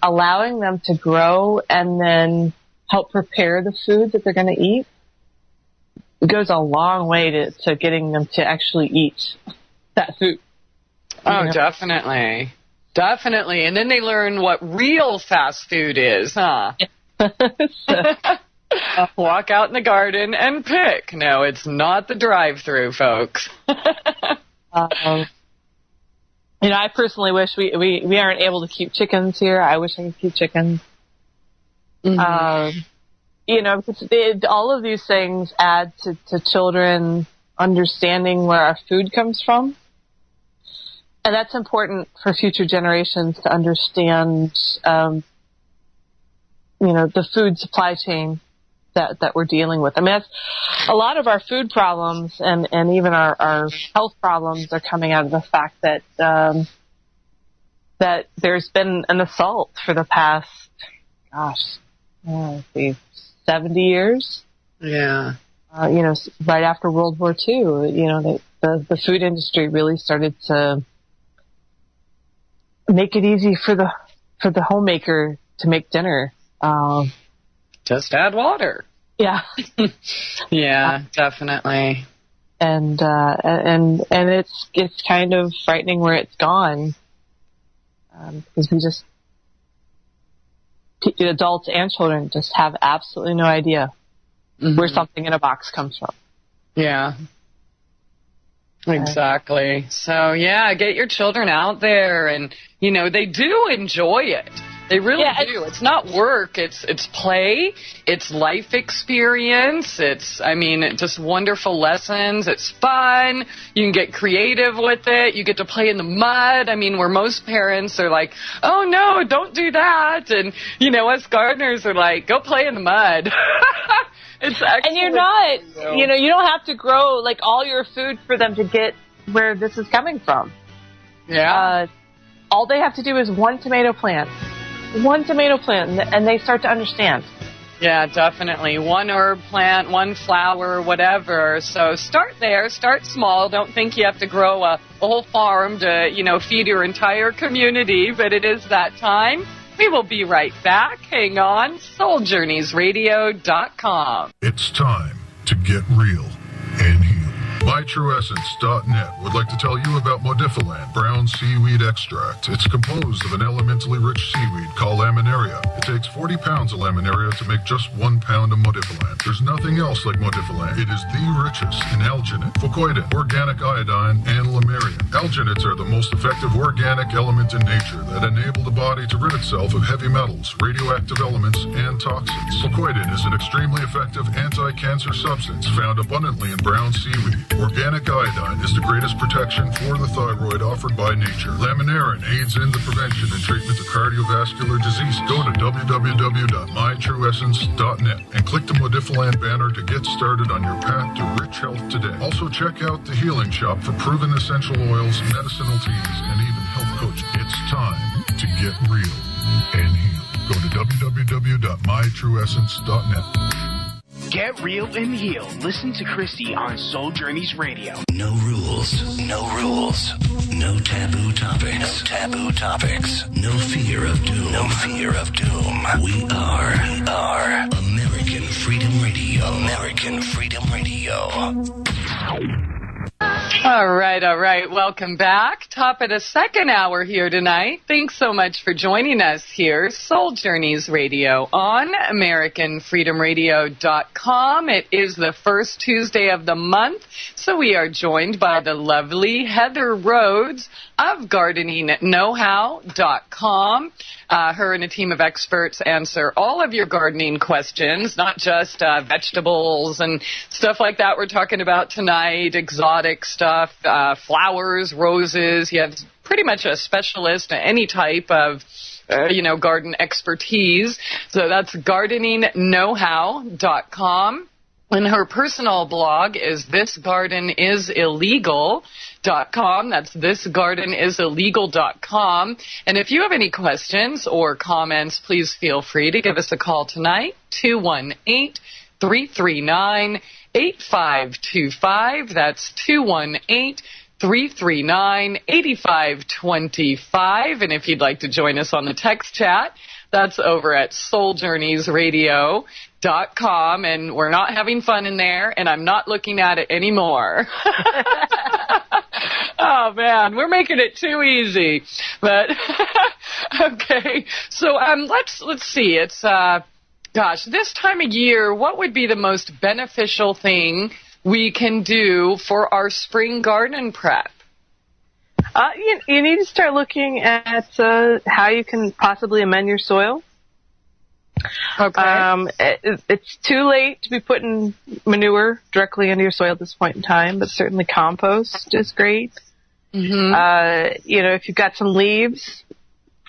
Allowing them to grow and then help prepare the food that they're going to eat goes a long way to getting them to actually eat that food. Oh, definitely. Definitely. And then they learn what real fast food is, huh? Walk out in the garden and pick. No, it's not the drive-through, folks. I personally wish we aren't able to keep chickens here. I wish I could keep chickens. Mm-hmm. Because all of these things add to children understanding where our food comes from. And that's important for future generations to understand, the food supply chain that we're dealing with. I mean, that's a lot of our food problems and even our health problems are coming out of the fact that that there's been an assault for the past, 70 years. Yeah. Right after World War II, the food industry really started to make it easy for the homemaker to make dinner. Just add water. Yeah. Yeah, definitely. And it's kind of frightening where it's gone. because adults and children just have absolutely no idea where something in a box comes from. Yeah. Exactly. So, yeah, get your children out there, and, they do enjoy it. They really do. It's not work. It's play. It's life experience. It's just wonderful lessons. It's fun. You can get creative with it. You get to play in the mud. Where most parents are like, oh, no, don't do that. And, us gardeners are like, go play in the mud. It's excellent. And you're not, you don't have to grow, like, all your food for them to get where this is coming from. Yeah. All they have to do is one tomato plant, and they start to understand. Yeah, definitely. One herb plant, one flower, whatever. So start there. Start small. Don't think you have to grow a whole farm to, feed your entire community, but it is that time. We will be right back. Hang on. SoulJourneysRadio.com. It's time to get real and heal. MyTrueEssence.net would like to tell you about Modifiland brown seaweed extract. It's composed of an elementally rich seaweed called laminaria. It takes 40 pounds of laminaria to make just 1 pound of Modifiland. There's nothing else like Modifiland. It is the richest in alginate, fucoidin, organic iodine, and lamarian. Alginates are the most effective organic element in nature that enable the body to rid itself of heavy metals, radioactive elements, and toxins. Fucoidin is an extremely effective anti-cancer substance found abundantly in brown seaweed. Organic iodine is the greatest protection for the thyroid offered by nature. Laminarin aids in the prevention and treatment of cardiovascular disease. Go to www.mytrueessence.net and click the Modifiland banner to get started on your path to rich health today. Also check out the Healing Shop for proven essential oils, medicinal teas, and even health coaching. It's time to get real and heal. Go to www.mytrueessence.net. Get real and heal. Listen to Christie on Soul Journeys Radio. No rules. No rules. No taboo topics. No taboo topics. No fear of doom. No fear of doom. We are American Freedom Radio. American Freedom Radio. All right. Welcome back. Top of the second hour here tonight. Thanks so much for joining us here. Soul Journeys Radio on AmericanFreedomRadio.com. It is the first Tuesday of the month, so we are joined by the lovely Heather Rhoades of GardeningKnowHow.com. Her and a team of experts answer all of your gardening questions, not just vegetables and stuff like that we're talking about tonight, exotic stuff, flowers, roses. You have pretty much a specialist in any type of garden expertise. So that's GardeningKnowHow.com. And her personal blog is thisgardenIsillegal.com. That's thisgardenIsillegal.com. And if you have any questions or comments, please feel free to give us a call tonight, 218-339-8525. That's 218-339-8525. And if you'd like to join us on the text chat, that's over at SoulJourneysRadio.com, and we're not having fun in there, and I'm not looking at it anymore. Oh, man, we're making it too easy. But, okay, so let's see. It's, this time of year, what would be the most beneficial thing we can do for our spring garden prep? You need to start looking at how you can possibly amend your soil. Okay. It's too late to be putting manure directly into your soil at this point in time, but certainly compost is great. Mm-hmm. If you've got some leaves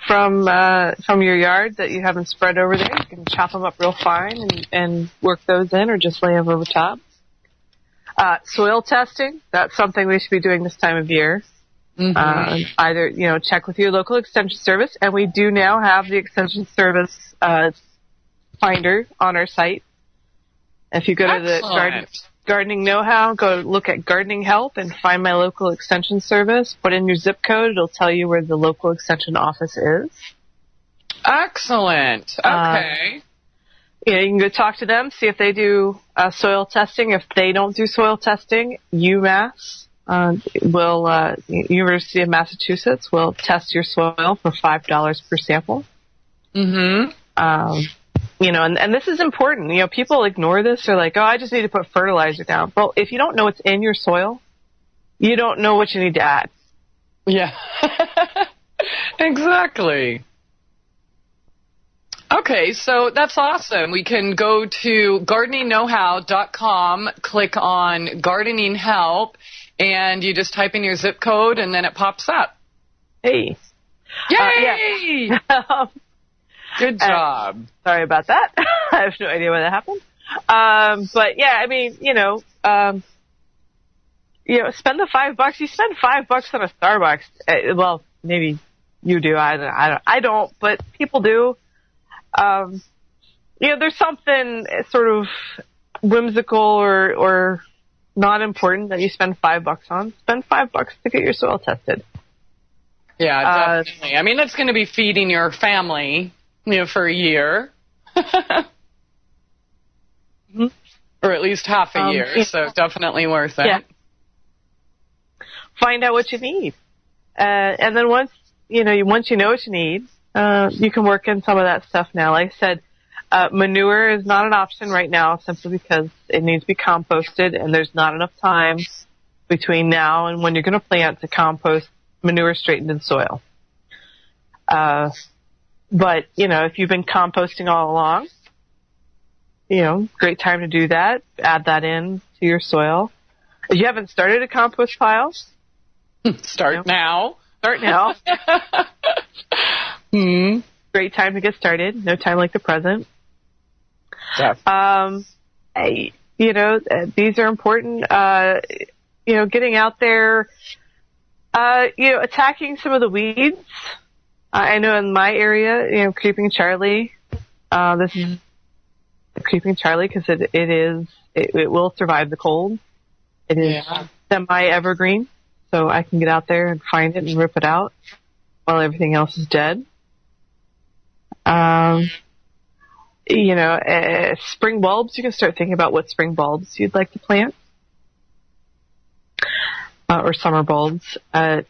from your yard that you haven't spread over there, you can chop them up real fine and work those in, or just lay them over top. Soil testing, that's something we should be doing this time of year. Mm-hmm. Either, check with your local extension service, and we do now have the extension service finder on our site. If you go to the Gardening Know-How, go look at Gardening Help and find my local extension service. Put in your zip code. It'll tell you where the local extension office is. Excellent. Okay. You can go talk to them, see if they do soil testing. If they don't do soil testing, UMass University of Massachusetts will test your soil for $5 per sample. Mm-hmm. And this is important. People ignore this. They're like, oh, I just need to put fertilizer down. Well, if you don't know what's in your soil, you don't know what you need to add. Yeah. Exactly. Okay, so that's awesome. We can go to gardeningknowhow.com, click on gardening help, and you just type in your zip code, and then it pops up. Hey. Yay! Yeah. Good job. Sorry about that. I have no idea why that happened. But yeah, I mean, spend the $5. You spend $5 on a Starbucks. Well, maybe you do. I don't, but people do. There's something sort of whimsical or not important that you spend $5 on. Spend $5 to get your soil tested. Yeah, definitely. I mean, it's going to be feeding your family, for a year. Mm-hmm. Or at least half a year, so definitely worth it. Yeah. Find out what you need. And then once you know what you need, you can work in some of that stuff now. Like I said, manure is not an option right now simply because it needs to be composted, and there's not enough time between now and when you're going to plant to compost manure straight into the soil. But, if you've been composting all along, great time to do that. Add that in to your soil. If you haven't started a compost pile, Start now. Start now. Great time to get started. No time like the present. Yeah. These are important. Getting out there, attacking some of the weeds. I know in my area, Creeping Charlie, this is Creeping Charlie because it will survive the cold. It is semi-evergreen, so I can get out there and find it and rip it out while everything else is dead. Spring bulbs, you can start thinking about what spring bulbs you'd like to plant. Or summer bulbs, if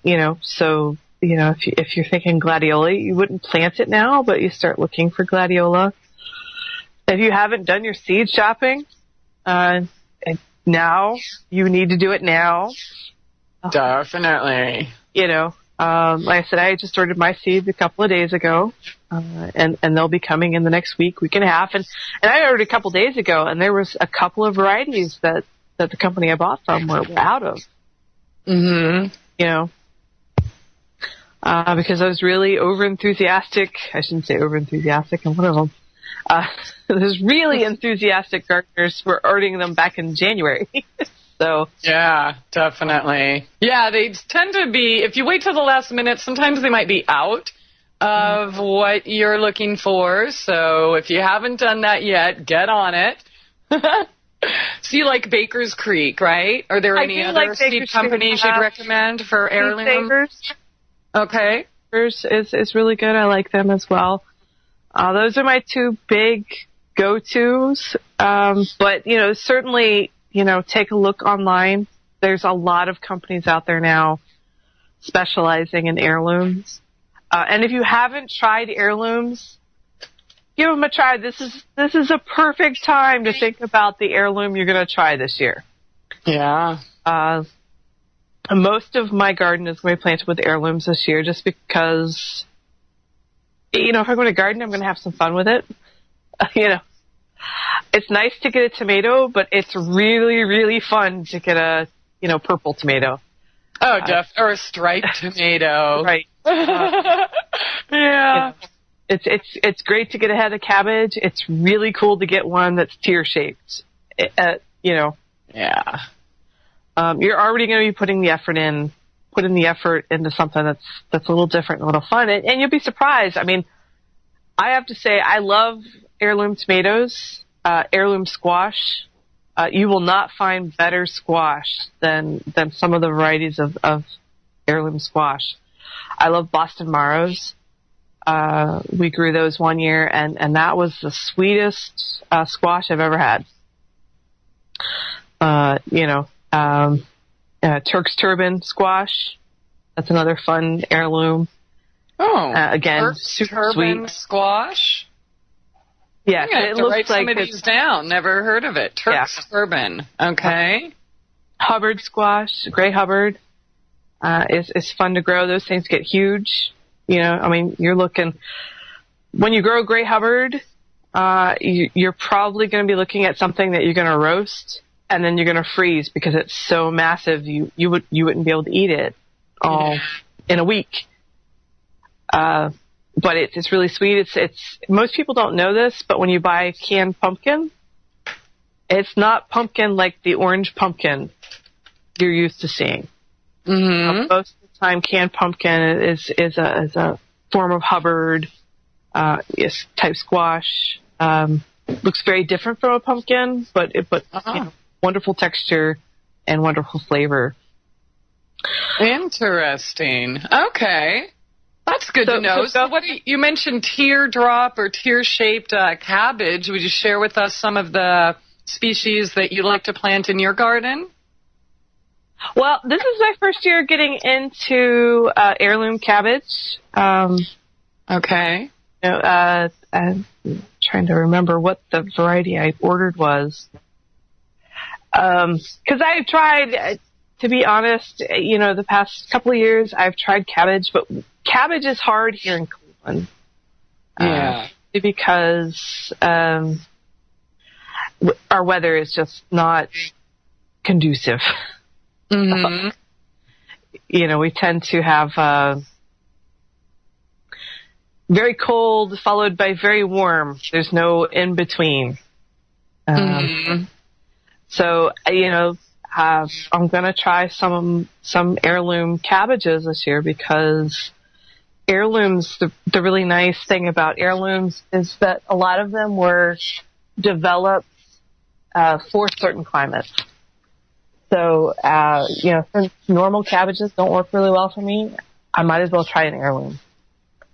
you're thinking gladiola, you wouldn't plant it now, but you start looking for gladiola. If you haven't done your seed shopping, now you need to do it now. Definitely. Like I said, I just ordered my seeds a couple of days ago, and they'll be coming in the next week and a half. And I ordered a couple days ago, and there was a couple of varieties that the company I bought from were out of. Mm-hmm. Because I was really over-enthusiastic. I shouldn't say over-enthusiastic, I'm one of them. There's really enthusiastic gardeners who were ordering them back in January. So yeah, definitely. Yeah, they tend to be, if you wait till the last minute, sometimes they might be out of what you're looking for. So if you haven't done that yet, get on it. So you like Baker's Creek, right? Are there any other seed companies you'd recommend for heirloom? Okay. Is really good. I like them as well. Those are my two big go-tos. But, certainly, take a look online. There's a lot of companies out there now specializing in heirlooms. And if you haven't tried heirlooms, give them a try. This is a perfect time to think about the heirloom you're going to try this year. Yeah. Most of my garden is going to be planted with heirlooms this year just because, if I'm going to garden, I'm going to have some fun with it. It's nice to get a tomato, but it's really, really fun to get a, purple tomato. Oh, or a striped tomato. Right. Yeah. It's great to get a head of cabbage. It's really cool to get one that's tear-shaped. Yeah. You're already going to be putting the effort into something that's a little different, a little fun, and you'll be surprised. I mean, I have to say, I love heirloom tomatoes, heirloom squash. You will not find better squash than some of the varieties of heirloom squash. I love Boston Marrows. We grew those one year, and that was the sweetest squash I've ever had. Turk's turban squash. That's another fun heirloom. Oh, again, Turk's super turban sweet. squash. Yeah, I have it to looks write like some of these down. Never heard of it. Turk's turban. Okay. Hubbard squash, gray Hubbard, is fun to grow. Those things get huge. I mean, you're looking, when you grow gray Hubbard, you're probably going to be looking at something that you're going to roast and then you're going to freeze because it's so massive you wouldn't be able to eat it all in a week. But it's really sweet. It's most people don't know this, but when you buy canned pumpkin, it's not pumpkin like the orange pumpkin you're used to seeing. Mm-hmm. Most of the time, canned pumpkin is a form of Hubbard, type squash. Looks very different from a pumpkin, but wonderful texture and wonderful flavor. Interesting. Okay. That's good to know. So you mentioned teardrop or tear-shaped cabbage. Would you share with us some of the species that you like to plant in your garden? Well, this is my first year getting into heirloom cabbage. Okay. I'm trying to remember what the variety I ordered was. Because I've tried, to be honest, the past couple of years I've tried cabbage, but cabbage is hard here in Cleveland. Yeah. Because our weather is just not conducive. Mm-hmm. We tend to have very cold followed by very warm. There's no in between. So, I'm going to try some heirloom cabbages this year because heirlooms, the really nice thing about heirlooms is that a lot of them were developed for certain climates. So, since normal cabbages don't work really well for me, I might as well try an heirloom.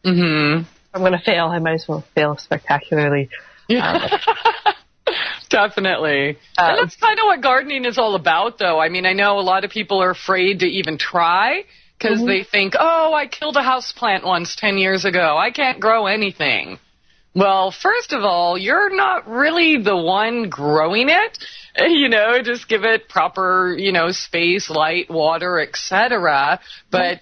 Mm-hmm. If I'm going to fail, I might as well fail spectacularly. Definitely. And that's kind of what gardening is all about, though. I mean, I know a lot of people are afraid to even try because they think, oh, I killed a houseplant once 10 years ago. I can't grow anything. Well, first of all, you're not really the one growing it. Just give it proper, space, light, water, etc. But,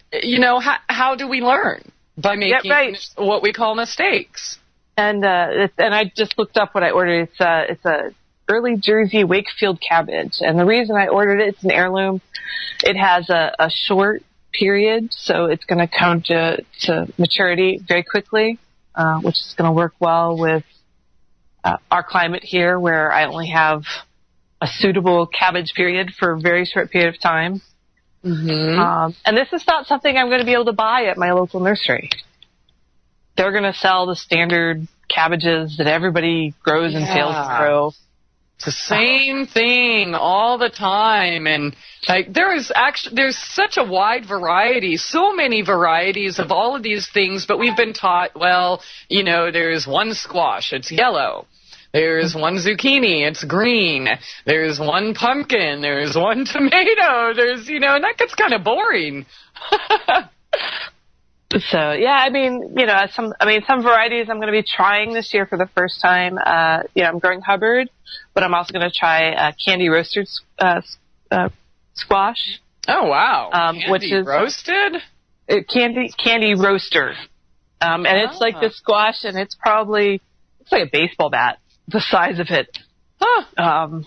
how do we learn? By making what we call mistakes. And I just looked up what I ordered. It's a early Jersey Wakefield cabbage. And the reason I ordered it's an heirloom. It has a short period, so it's going to come to maturity very quickly, which is going to work well with our climate here, where I only have a suitable cabbage period for a very short period of time. Mm-hmm. And this is not something I'm going to be able to buy at my local nursery. They're going to sell the standard cabbages that everybody grows and fails to grow. It's the same thing all the time. And there's such a wide variety, so many varieties of all of these things, but we've been taught, there's one squash, it's yellow. There's one zucchini, it's green. There's one pumpkin, there's one tomato. There's, and that gets kind of boring. So, yeah, some varieties I'm going to be trying this year for the first time. I'm growing Hubbard, but I'm also going to try candy roasted squash. Oh, wow. Which is roasted? Candy roaster. And it's like the squash, and it's like a baseball bat, the size of it. Huh.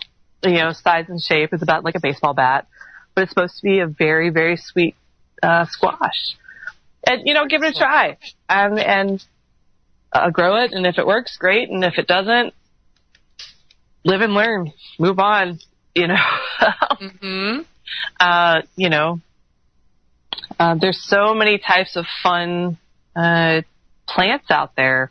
Size and shape is about like a baseball bat, but it's supposed to be a very, very sweet squash. And, give it a try and grow it. And if it works, great. And if it doesn't, live and learn, move on, mm-hmm. There's so many types of fun plants out there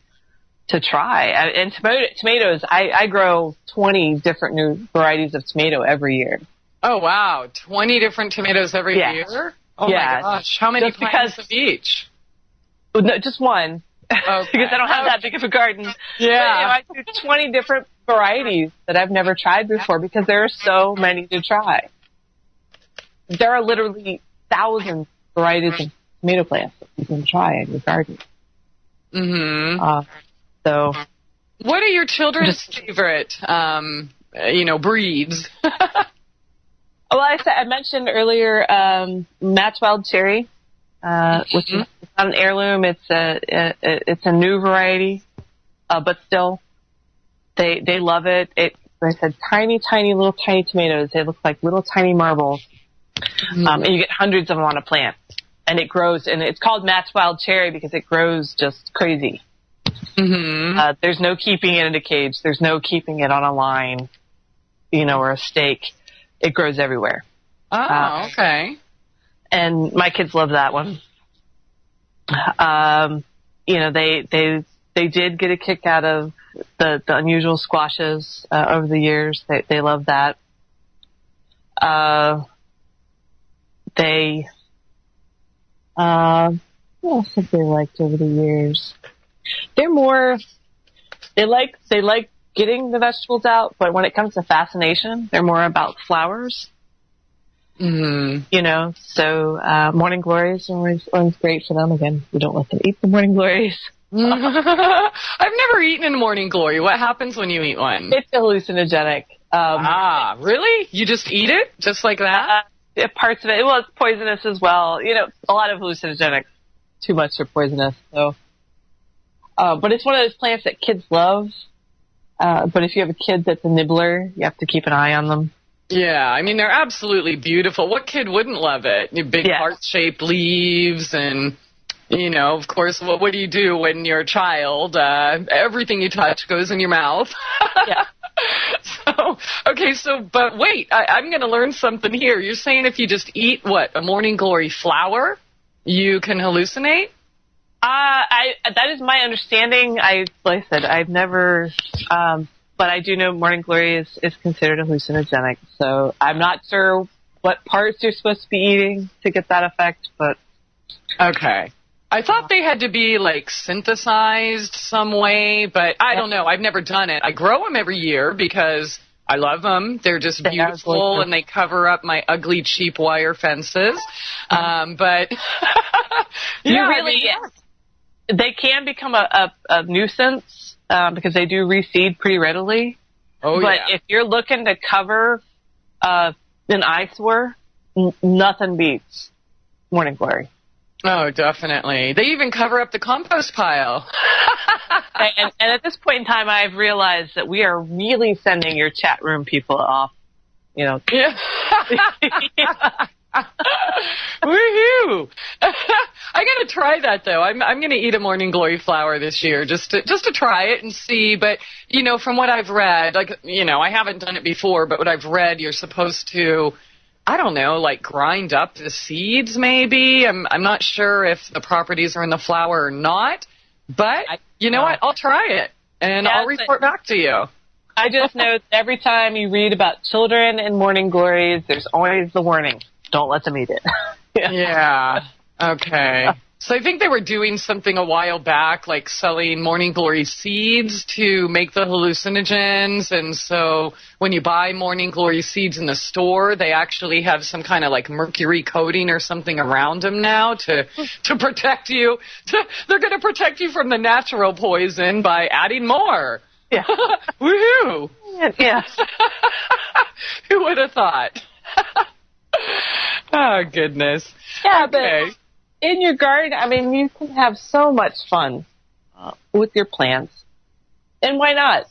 to try. And tomatoes, I grow 20 different new varieties of tomato every year. Oh, wow. 20 different tomatoes every year? Oh, my gosh. How many plants of each? No, just one. Okay. Because I don't have that big of a garden. Yeah. But, I do 20 different varieties that I've never tried before because there are so many to try. there are literally thousands of varieties of tomato plants that you can try in your garden. Mm-hmm. So, what are your children's favorite, breeds? well, I mentioned earlier Matt's Wild Cherry, which is not an heirloom. It's a new variety, but still, they love it. Like I said, tiny little tiny tomatoes. They look like little tiny marbles, and you get hundreds of them on a plant, and it grows. And it's called Matt's Wild Cherry because it grows just crazy. Mm-hmm. There's no keeping it in a cage. There's no keeping it on a line, or a stake. It grows everywhere. Oh, okay. And my kids love that one. They did get a kick out of the unusual squashes over the years. They love that. What else have they liked over the years? They like getting the vegetables out, but when it comes to fascination, they're more about flowers. Mm-hmm. So morning glories are always great for them. Again, we don't let them eat the morning glories. I've never eaten a morning glory. What happens when you eat one? It's hallucinogenic. Really? You just eat it just like that? Parts of it. Well, it's poisonous as well. A lot of hallucinogenics, too much are poisonous. So, but it's one of those plants that kids love. But if you have a kid that's a nibbler, you have to keep an eye on them. Yeah, I mean, they're absolutely beautiful. What kid wouldn't love it? Big heart-shaped leaves and, of course, what do you do when you're a child? Everything you touch goes in your mouth. Yeah. But wait, I'm going to learn something here. You're saying if you just eat, a morning glory flower, you can hallucinate? That is my understanding. Like I said, I've never, but I do know morning glory is considered hallucinogenic. So I'm not sure what parts you're supposed to be eating to get that effect, but. Okay. I thought they had to be synthesized some way, but I don't know. I've never done it. I grow them every year because I love them. They're just beautiful and they cover up my ugly cheap wire fences. But they can become a nuisance because they do reseed pretty readily. Oh, but if you're looking to cover an eyesore, nothing beats morning glory. Oh, definitely. They even cover up the compost pile. and at this point in time, I've realized that we are really sending your chat room people off. Yeah. Woohoo! I gotta try that though. I'm gonna eat a morning glory flower this year just to try it and see. But from what I've read, I haven't done it before, but what I've read, you're supposed to, I don't know, grind up the seeds maybe. I'm not sure if the properties are in the flower or not. But you know what? I'll try it and I'll report back to you. I just know that every time you read about children and morning glories, there's always the warning. Don't let them eat it. Yeah. Okay. So I think they were doing something a while back, selling morning glory seeds to make the hallucinogens. And so when you buy morning glory seeds in the store, they actually have some kind of mercury coating or something around them now to protect you. They're going to protect you from the natural poison by adding more. Yeah. Woohoo! Yeah. Who would have thought? Oh, goodness. Yeah, okay. But in your garden, you can have so much fun with your plants. And why not?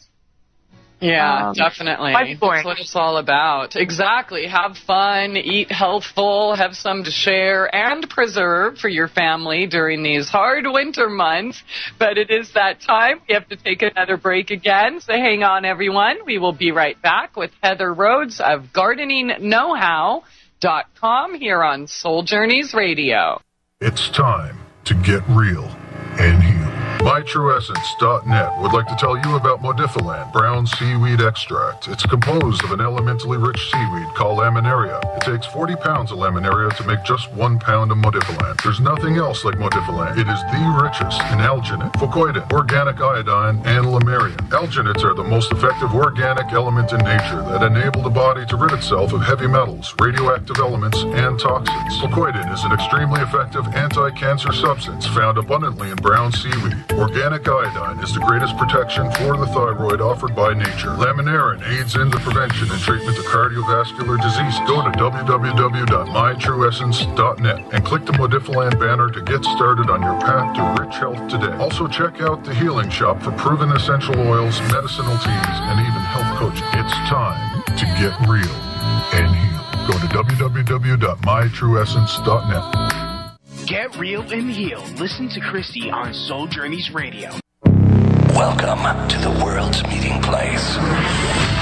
Yeah, definitely. That's what it's all about. Exactly. Have fun, eat healthful, have some to share and preserve for your family during these hard winter months. But it is that time. We have to take another break again. So hang on, everyone. We will be right back with Heather Rhoades of GardeningKnowHow.com here on Soul Journeys Radio. It's time to get real and heal. MyTrueEssence.net would like to tell you about Modifiland brown seaweed extract. It's composed of an elementally rich seaweed called laminaria. It takes 40 pounds of laminaria to make just 1 pound of Modifiland. There's nothing else like Modifiland. It is the richest in alginate, fucoidin, organic iodine, and lamarian. Alginates are the most effective organic element in nature that enable the body to rid itself of heavy metals, radioactive elements, and toxins. Fucoidin is an extremely effective anti-cancer substance found abundantly in brown seaweed. Organic iodine is the greatest protection for the thyroid offered by nature. Laminarin aids in the prevention and treatment of cardiovascular disease. Go to www.mytrueessence.net and click the Modifiland banner to get started on your path to rich health today. Also check out the Healing Shop for proven essential oils, medicinal teas, and even health coaching. It's time to get real and heal. Go to www.mytrueessence.net. Get real and heal. Listen to Christie on Soul Journeys Radio. Welcome to the world's meeting place.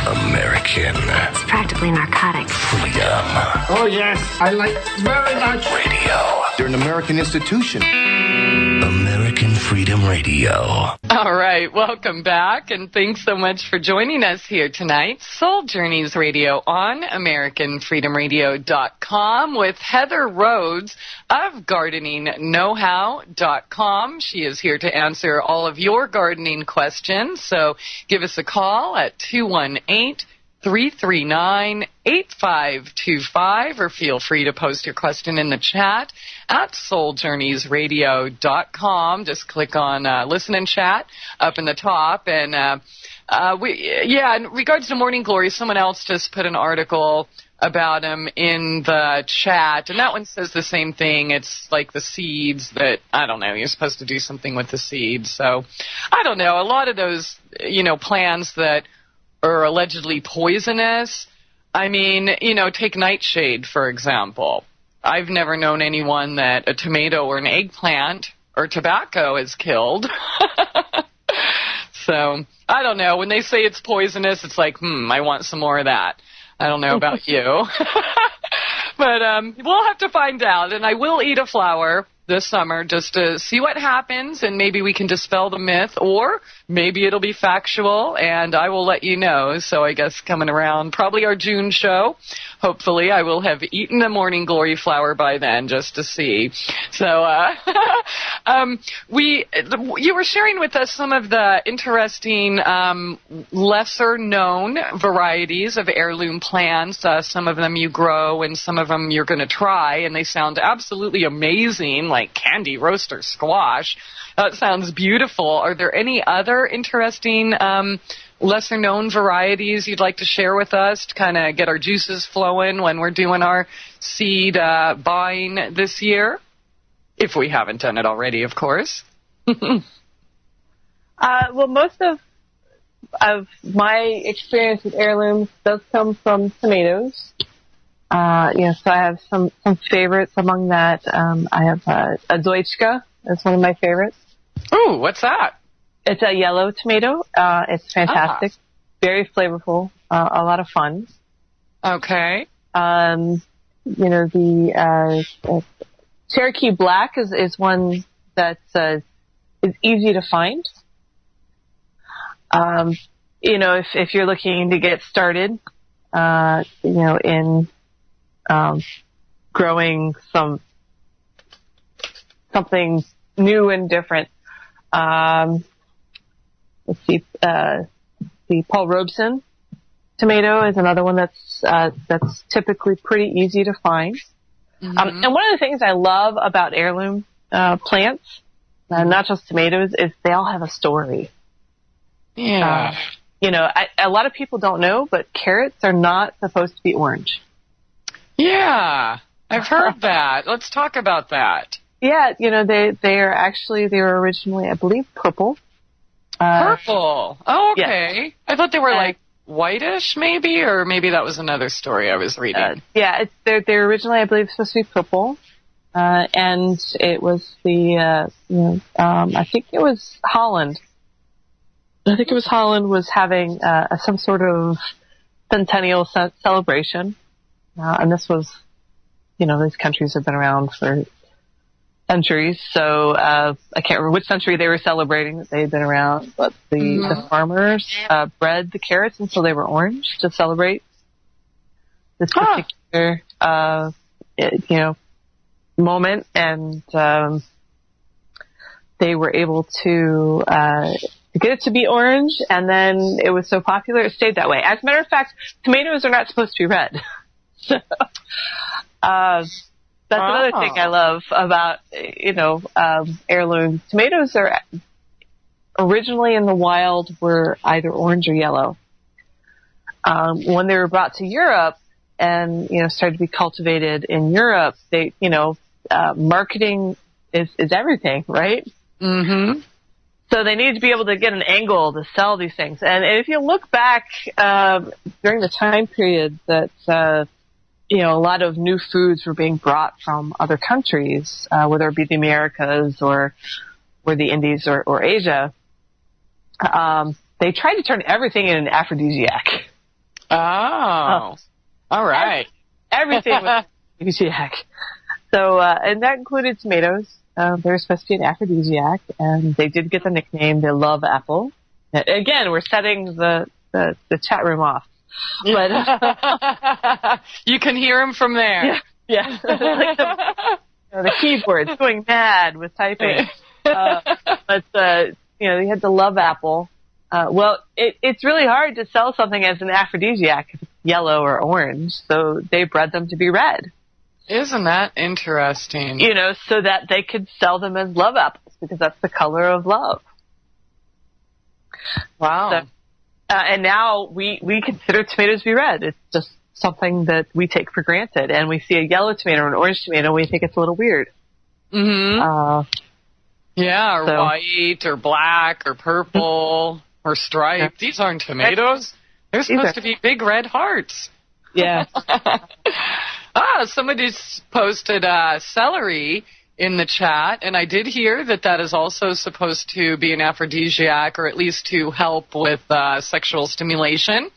American It's practically narcotic. Freedom Oh, yes, I like very much. Radio. They're an American institution. American Freedom Radio. All right, welcome back, and thanks so much for joining us here tonight. Soul Journeys Radio on AmericanFreedomRadio.com with Heather Rhoades of GardeningKnowHow.com. She is here to answer all of your gardening questions, so give us a call at 218-339-8525, or feel free to post your question in the chat at souljourneysradio.com. Just click on listen and chat up in the top. And in regards to Morning Glory, someone else just put an article about him in the chat, and that one says the same thing. It's like the seeds that, I don't know, you're supposed to do something with the seeds. So I don't know. A lot of those, plants that are allegedly poisonous, I mean, take nightshade, for example. I've never known anyone that a tomato or an eggplant or tobacco has killed. So, I don't know. When they say it's poisonous, it's like, I want some more of that. I don't know about you. But we'll have to find out. And I will eat a flower this summer just to see what happens, and maybe we can dispel the myth, or maybe it'll be factual, and I will let you know. So I guess coming around, probably our June show, hopefully I will have eaten a Morning Glory flower by then, just to see. So you were sharing with us some of the interesting lesser-known varieties of heirloom plants. Some of them you grow, and some of them you're going to try, and they sound absolutely amazing, like candy roaster squash. That sounds beautiful. Are there any other interesting lesser-known varieties you'd like to share with us to kind of get our juices flowing when we're doing our seed buying this year? If we haven't done it already, of course. Well, most of my experience with heirlooms does come from tomatoes. So I have some favorites among that. I have a Deutschka. That's one of my favorites. Ooh, what's that? It's a yellow tomato. It's fantastic. Very flavorful. A lot of fun. Okay. The Cherokee Black is one that is easy to find. If you're looking to get started, in growing something new and different. Let's see, the Paul Robeson tomato is another one that's typically pretty easy to find. Mm-hmm. And one of the things I love about heirloom plants, not just tomatoes, is they all have a story. Yeah. A lot of people don't know, but carrots are not supposed to be orange. Yeah, I've heard that. Let's talk about that. Yeah, they were originally, I believe, purple. Purple. Oh, okay. Yes. I thought they were like whitish, maybe, or maybe that was another story I was reading. They're originally, I believe, supposed to be purple, and it was I think it was Holland. I think it was Holland was having some sort of centennial celebration, and this was, these countries have been around for centuries. So I can't remember which century they were celebrating that they had been around, but the farmers bred the carrots until they were orange to celebrate this particular moment, and they were able to get it to be orange, and then it was so popular it stayed that way. As a matter of fact, tomatoes are not supposed to be red. So, that's another thing I love about, heirlooms. Tomatoes are originally in the wild were either orange or yellow. When they were brought to Europe and, started to be cultivated in Europe, they, marketing is everything, right? Mm-hmm. So they needed to be able to get an angle to sell these things. And if you look back during the time period that, a lot of new foods were being brought from other countries, whether it be the Americas or the Indies or Asia, they tried to turn everything into an aphrodisiac. Oh, all right. Everything was an aphrodisiac. So, and that included tomatoes. They were supposed to be an aphrodisiac, and they did get the nickname the love apple. Again, we're setting the chat room off. But you can hear him from there. Yeah. Like the keyboard's going mad with typing. But they had the love apple. It's really hard to sell something as an aphrodisiac if it's yellow or orange, so they bred them to be red. Isn't that interesting? So that they could sell them as love apples, because that's the color of love. Wow. So, and now we consider tomatoes to be red. It's just something that we take for granted. And we see a yellow tomato or an orange tomato, and we think it's a little weird. Mm-hmm. Or white or black or purple or striped. These aren't tomatoes. They're supposed to be big red hearts. Yeah. Somebody's posted celery in the chat, and I did hear that is also supposed to be an aphrodisiac, or at least to help with sexual stimulation.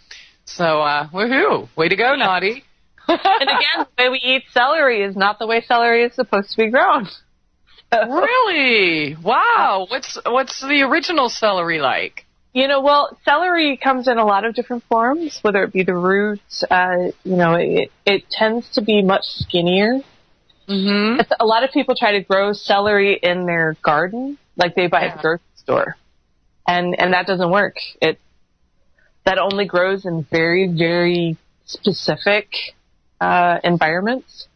So, woohoo! Way to go, Naughty. And again, the way we eat celery is not the way celery is supposed to be grown. Really? Wow. What's the original celery like? Celery comes in a lot of different forms, whether it be the root. It tends to be much skinnier. Mm-hmm. A lot of people try to grow celery in their garden, like they buy at the grocery store. And that doesn't work. That only grows in very, very specific environments.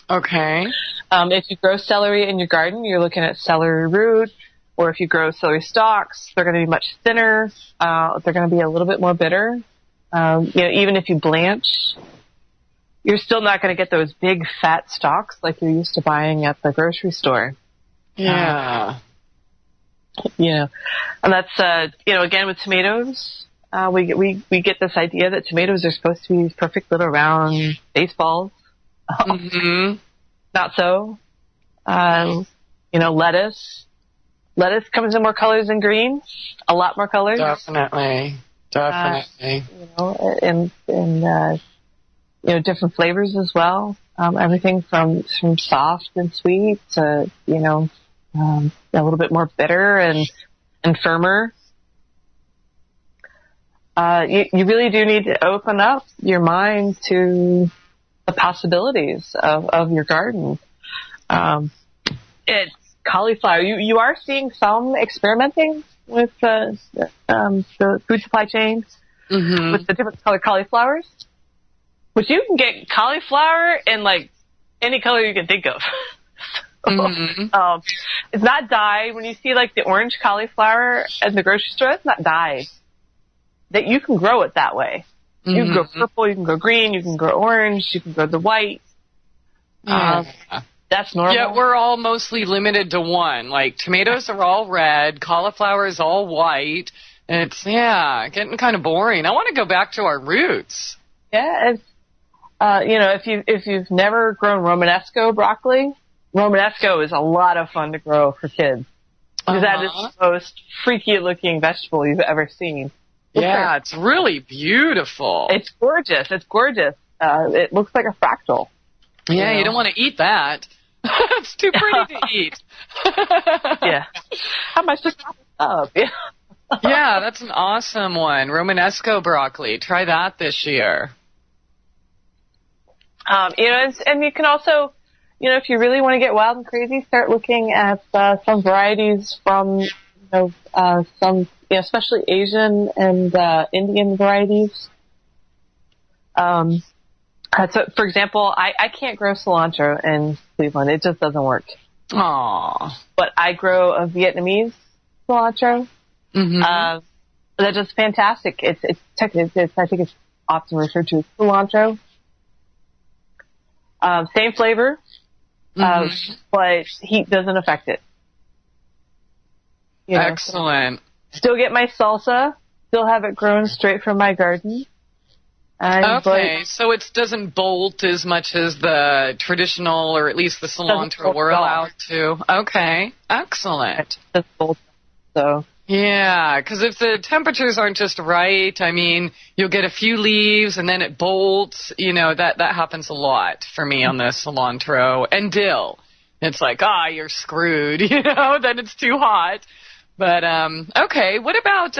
Okay. If you grow celery in your garden, you're looking at celery root. Or if you grow celery stalks, they're going to be much thinner. They're going to be a little bit more bitter. Even if you blanch, you're still not going to get those big fat stalks like you're used to buying at the grocery store. Yeah. And that's again with tomatoes, we get this idea that tomatoes are supposed to be these perfect little round baseballs. Mm-hmm. Not so. Lettuce. Lettuce comes in more colors than green. A lot more colors. Definitely. And different flavors as well. Everything from soft and sweet to, a little bit more bitter and firmer. You really do need to open up your mind to the possibilities of your garden. It's cauliflower. You are seeing some experimenting with the food supply chain with the different color cauliflowers, which you can get cauliflower in like any color you can think of. It's not dyed. When you see like the orange cauliflower at the grocery store, it's not dyed. That you can grow it that way. You can grow purple, you can grow green, you can grow orange, you can grow the white. That's normal. Yeah, we're all mostly limited to one. Like, tomatoes are all red, cauliflower is all white. It's, getting kind of boring. I want to go back to our roots. Yeah, it's, if you've never grown Romanesco broccoli, Romanesco is a lot of fun to grow for kids. Because that is the most freaky-looking vegetable you've ever seen. Yeah, it's really beautiful. It's gorgeous. It looks like a fractal. Yeah, you don't want to eat that. It's too pretty to eat. Yeah. How much just up? Yeah. Yeah, that's an awesome one. Romanesco broccoli. Try that this year. And you can also, if you really want to get wild and crazy, start looking at some varieties from, some, especially Asian and Indian varieties. So, for example, I can't grow cilantro in Cleveland. It just doesn't work. Aww. But I grow a Vietnamese cilantro. Mm-hmm. That's just fantastic. I think it's often referred to as cilantro. Same flavor, but heat doesn't affect it. Excellent. Still get my salsa. Still have it grown straight from my garden. Okay, so it doesn't bolt as much as the traditional, or at least the cilantro we're allowed to. Okay, excellent. It doesn't bolt, so. Yeah, because if the temperatures aren't just right, I mean, you'll get a few leaves and then it bolts. That happens a lot for me on the cilantro and dill. It's like, you're screwed, then it's too hot. But, okay, what about,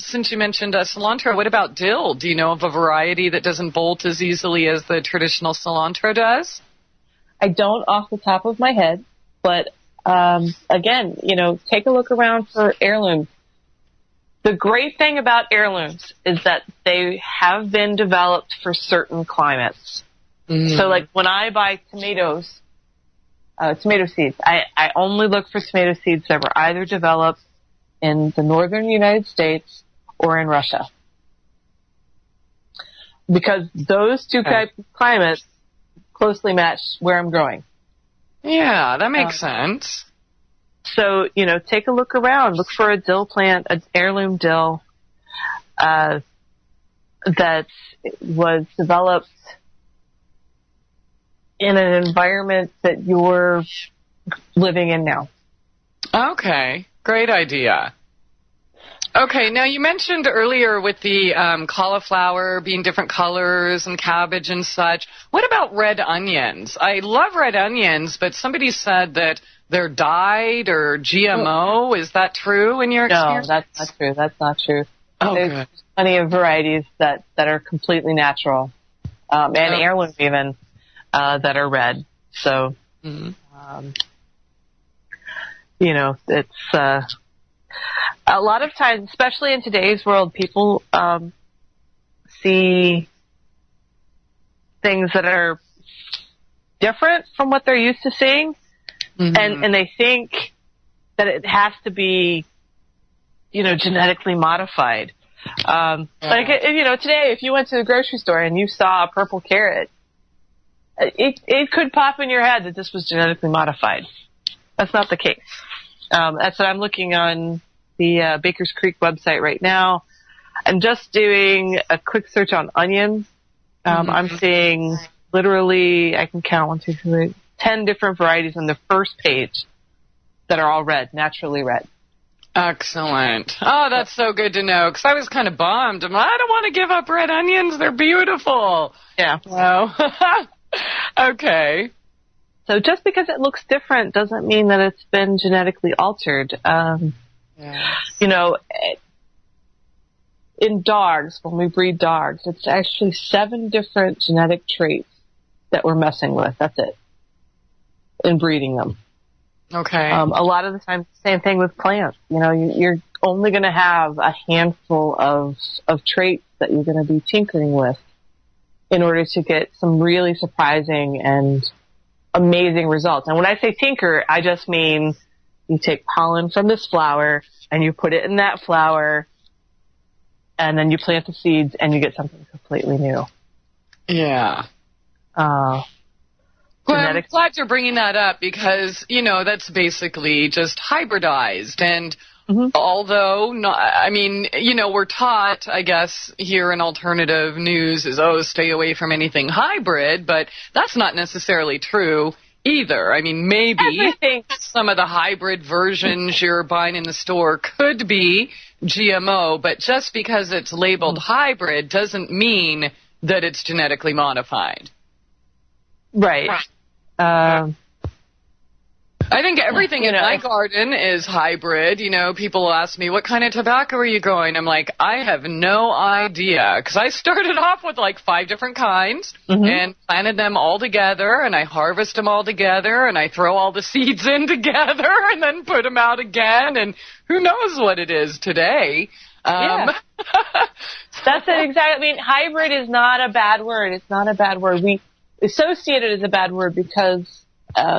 since you mentioned cilantro, what about dill? Do you know of a variety that doesn't bolt as easily as the traditional cilantro does? I don't off the top of my head, but again, take a look around for heirlooms. The great thing about heirlooms is that they have been developed for certain climates. Mm-hmm. So, like, when I buy tomato seeds, I only look for tomato seeds that were either developed in the northern United States or in Russia. Because those two types of climates closely match where I'm growing. Yeah, that makes sense. So, take a look around. Look for a dill plant, an heirloom dill, that was developed in an environment that you're living in now. Okay, great idea. Okay, now you mentioned earlier with the cauliflower being different colors and cabbage and such. What about red onions? I love red onions, but somebody said that they're dyed or GMO. Is that true in your experience? No, that's not true. That's not true. Oh, There's good. plenty of varieties that are completely natural, and heirloom even, that are red. So, it's... a lot of times, especially in today's world, people see things that are different from what they're used to seeing, and they think that it has to be, genetically modified. Today, if you went to the grocery store and you saw a purple carrot, it could pop in your head that this was genetically modified. That's not the case. That's what I'm looking on the Baker's Creek website right now. I'm just doing a quick search on onions. I'm seeing literally, I can count 1, 2, 3, 10 different varieties on the first page that are all red, naturally red. Excellent. Oh, that's so good to know, because I was kind of bummed. I don't want to give up red onions. They're beautiful. Yeah. Wow. Okay. So just because it looks different doesn't mean that it's been genetically altered. In dogs, when we breed dogs, it's actually 7 different genetic traits that we're messing with. That's it. In breeding them. Okay. A lot of the time, same thing with plants. You're only going to have a handful of traits that you're going to be tinkering with in order to get some really surprising and amazing results. And when I say tinker, I just mean you take pollen from this flower and you put it in that flower, and then you plant the seeds and you get something completely new. Yeah. Well, I'm glad you're bringing that up, because, that's basically just hybridized. And although, we're taught, I guess, here in alternative news is, stay away from anything hybrid, but that's not necessarily true either. I mean, maybe some of the hybrid versions you're buying in the store could be GMO, but just because it's labeled hybrid doesn't mean that it's genetically modified. Right. I think everything in my garden is hybrid. You know, people ask me, what kind of tobacco are you growing? I'm like, I have no idea. Because I started off with like 5 different kinds and planted them all together, and I harvest them all together, and I throw all the seeds in together and then put them out again, and who knows what it is today. That's it exactly. I mean, hybrid is not a bad word. It's not a bad word. We associate it as a bad word because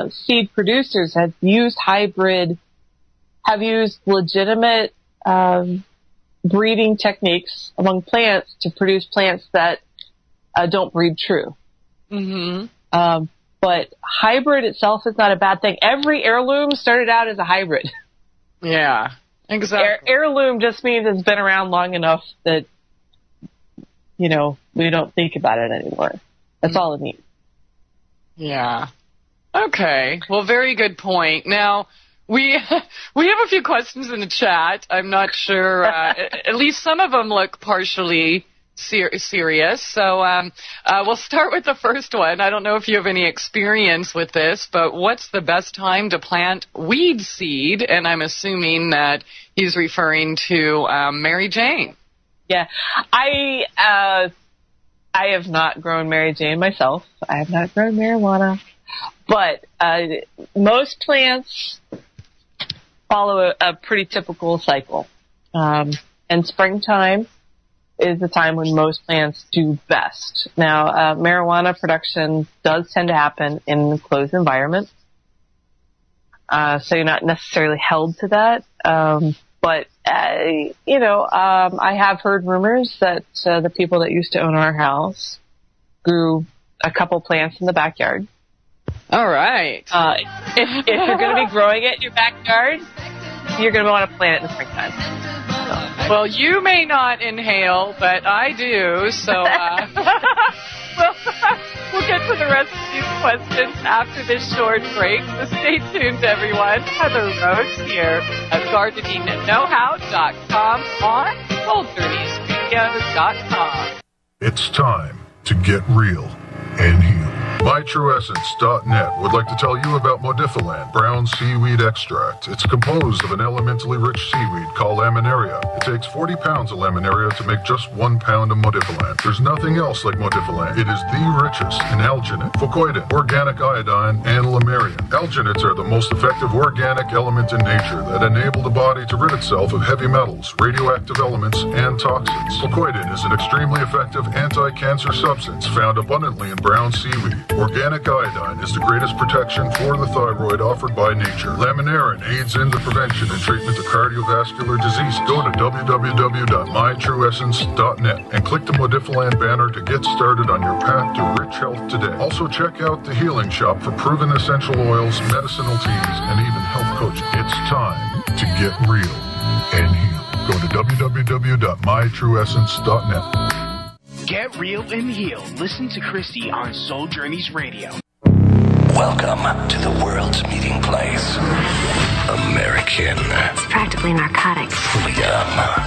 seed producers have used legitimate breeding techniques among plants to produce plants that don't breed true. But hybrid itself is not a bad thing. Every heirloom started out as a hybrid. Yeah, exactly. Heirloom just means it's been around long enough that, we don't think about it anymore. That's all it means. Yeah. Okay. Well, very good point. Now, we have a few questions in the chat. I'm not sure. At least some of them look partially serious. So we'll start with the first one. I don't know if you have any experience with this, but what's the best time to plant weed seed? And I'm assuming that he's referring to Mary Jane. Yeah. I have not grown Mary Jane myself. I have not grown marijuana. But most plants follow a pretty typical cycle. And springtime is the time when most plants do best. Now, marijuana production does tend to happen in an enclosed environment. So you're not necessarily held to that. But I have heard rumors that the people that used to own our house grew a couple plants in the backyard. All right. If you're going to be growing it in your backyard, you're going to want to plant it in the springtime. Well, you may not inhale, but I do. So we'll get to the rest of these questions after this short break. So stay tuned, everyone. Heather Rhoades here at GardeningKnowHow.com on SoulJourneysRadio.com. It's time to get real and heal. MyTrueEssence.net would like to tell you about Modifiland brown seaweed extract. It's composed of an elementally rich seaweed called laminaria. It takes 40 pounds of laminaria to make just 1 pound of Modifiland. There's nothing else like Modifiland. It is the richest in alginate, fucoidin, organic iodine, and lamarian. Alginates are the most effective organic element in nature that enable the body to rid itself of heavy metals, radioactive elements, and toxins. Fucoidin is an extremely effective anti-cancer substance found abundantly in brown seaweed. Organic iodine is the greatest protection for the thyroid offered by nature. Laminarin aids in the prevention and treatment of cardiovascular disease. Go to www.mytrueessence.net and click the Modifiland banner to get started on your path to rich health today. Also check out the Healing Shop for proven essential oils, medicinal teas, and even health coaching. It's time to get real and heal. Go to www.mytrueessence.net. Get real and heal. Listen to Christie on Soul Journeys Radio. Welcome to the world's meeting place. American It's practically narcotics. Freedom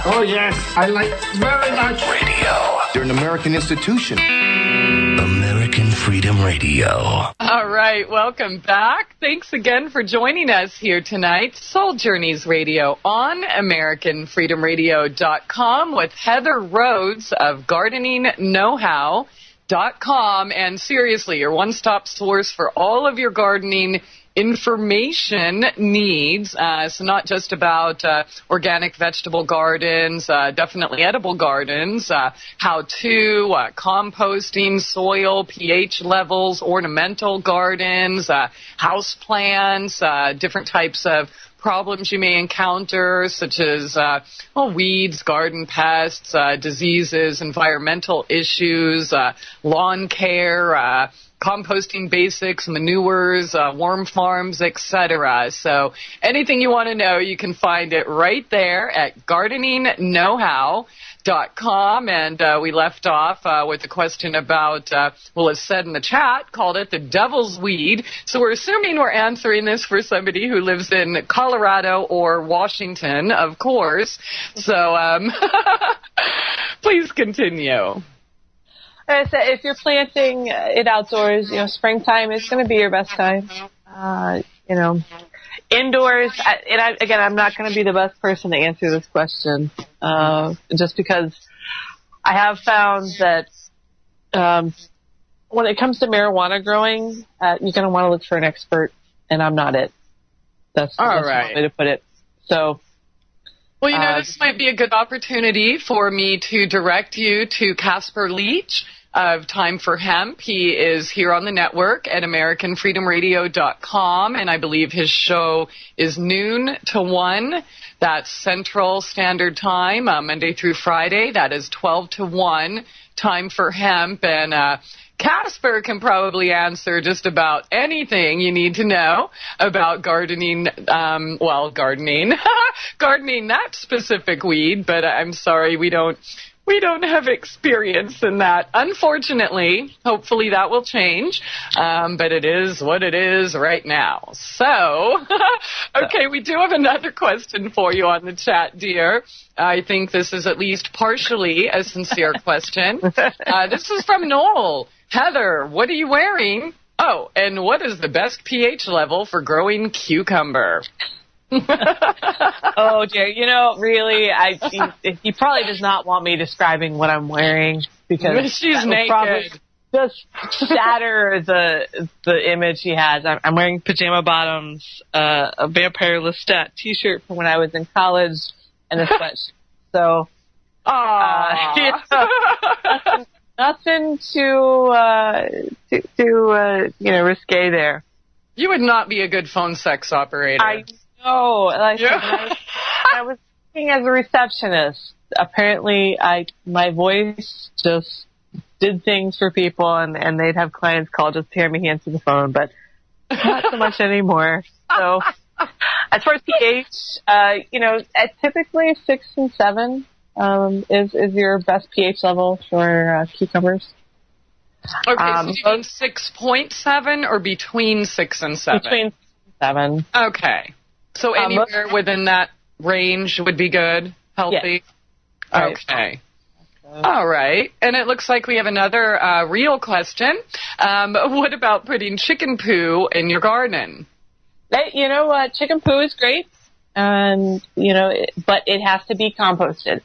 Oh, yes, I like very much. Radio. They're an American institution. American Freedom Radio. All right, welcome back. Thanks again for joining us here tonight. Soul Journeys Radio on AmericanFreedomRadio.com with Heather Rhoades of GardeningKnowHow.com. And seriously, your one-stop source for all of your gardening information needs. So not just about organic vegetable gardens, definitely edible gardens, how-to, composting, soil, pH levels, ornamental gardens, house plants, different types of problems you may encounter, such as weeds, garden pests, diseases, environmental issues, lawn care, composting basics, manures, worm farms, etc. So anything you want to know, you can find it right there at GardeningKnowHow.com. And we left off with a question about, it's said in the chat, called it the devil's weed. So we're assuming we're answering this for somebody who lives in Colorado or Washington, of course. So please continue. Like I said, if you're planting it outdoors, springtime is going to be your best time. Indoors, again, I'm not going to be the best person to answer this question, just because I have found that when it comes to marijuana growing, you're going to want to look for an expert, and I'm not it. That's All one right. way to put it. So, well, this might be a good opportunity for me to direct you to Casper Leach of Time for Hemp. He is here on the network at AmericanFreedomRadio.com, and I believe his show is noon to 1. That's Central Standard Time, Monday through Friday. That is 12 to 1, Time for Hemp. And Casper can probably answer just about anything you need to know about gardening, gardening that specific weed, but I'm sorry, we don't have experience in that. Unfortunately, hopefully that will change, but it is what it is right now. So, okay, we do have another question for you on the chat, dear. I think this is at least partially a sincere question. This is from Noel. Heather, what are you wearing? Oh, and what is the best pH level for growing cucumber? Oh, dear. Really, he probably does not want me describing what I'm wearing because she's naked. Probably just shatter the image he has. I'm wearing pajama bottoms, a Vampire Lestat T-shirt from when I was in college, and a sweatshirt. So, nothing too risque there. You would not be a good phone sex operator. I know. Like, I was working as a receptionist. Apparently, my voice just did things for people, and they'd have clients call just to hear me answer the phone, but not so much anymore. So, as far as pH, typically 6 and 7 is your best pH level for cucumbers. Okay, so do you mean 6.7 or between 6 and 7? Between 6 and 7. Okay. So anywhere within that range would be good, healthy? Yes. Okay. All right. And it looks like we have another real question. What about putting chicken poo in your garden? Chicken poo is great, and but it has to be composted.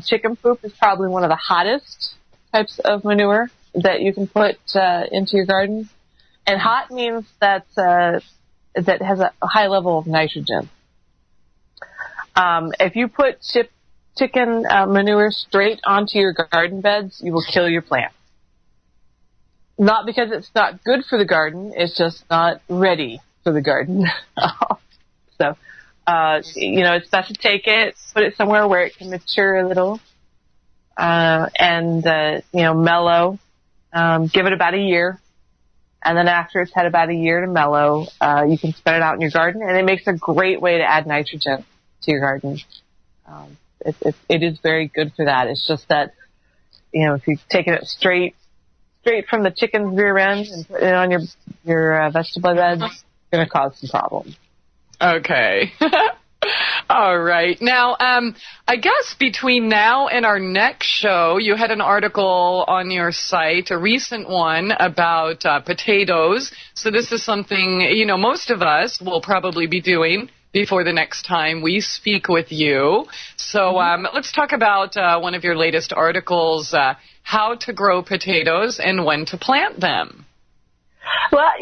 Chicken poop is probably one of the hottest types of manure that you can put into your garden, and hot means that that has a high level of nitrogen. If you put chicken manure straight onto your garden beds, you will kill your plant. Not because it's not good for the garden, it's just not ready for the garden. So, it's best to take it, put it somewhere where it can mature a little, and mellow. Give it about a year. And then after it's had about a year to mellow, you can spread it out in your garden, and it makes a great way to add nitrogen to your garden. It is very good for that. It's just that, if you're taking it straight from the chicken's rear end and putting it on your vegetable beds, it's going to cause some problems. Okay. All right. Now, I guess between now and our next show, you had an article on your site, a recent one, about potatoes. So this is something, most of us will probably be doing before the next time we speak with you. So let's talk about one of your latest articles, how to grow potatoes and when to plant them. Well,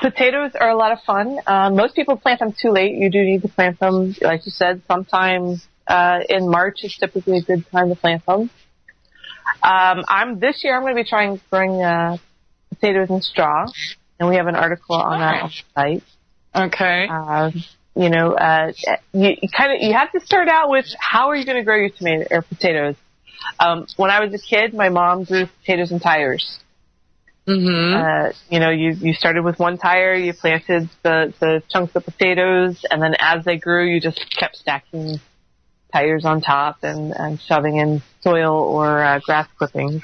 potatoes are a lot of fun. Most people plant them too late. You do need to plant them, like you said, sometime in March is typically a good time to plant them. This year I'm going to be trying growing potatoes in straw, and we have an article on that on the site. Okay. You have to start out with how are you going to grow your potatoes. When I was a kid, my mom grew potatoes in tires. Mm-hmm. You started with one tire, you planted the chunks of potatoes, and then as they grew, you just kept stacking tires on top and shoving in soil or grass clippings.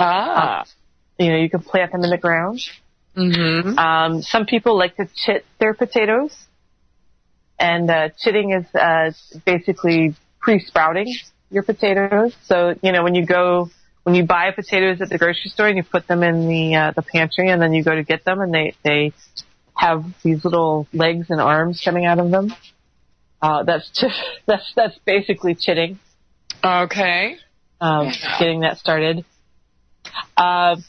You can plant them in the ground. Mm-hmm. Some people like to chit their potatoes, and chitting is basically pre-sprouting your potatoes. So, when you buy potatoes at the grocery store and you put them in the pantry, and then you go to get them, and they have these little legs and arms coming out of them. That's basically chitting. Okay. Getting that started. And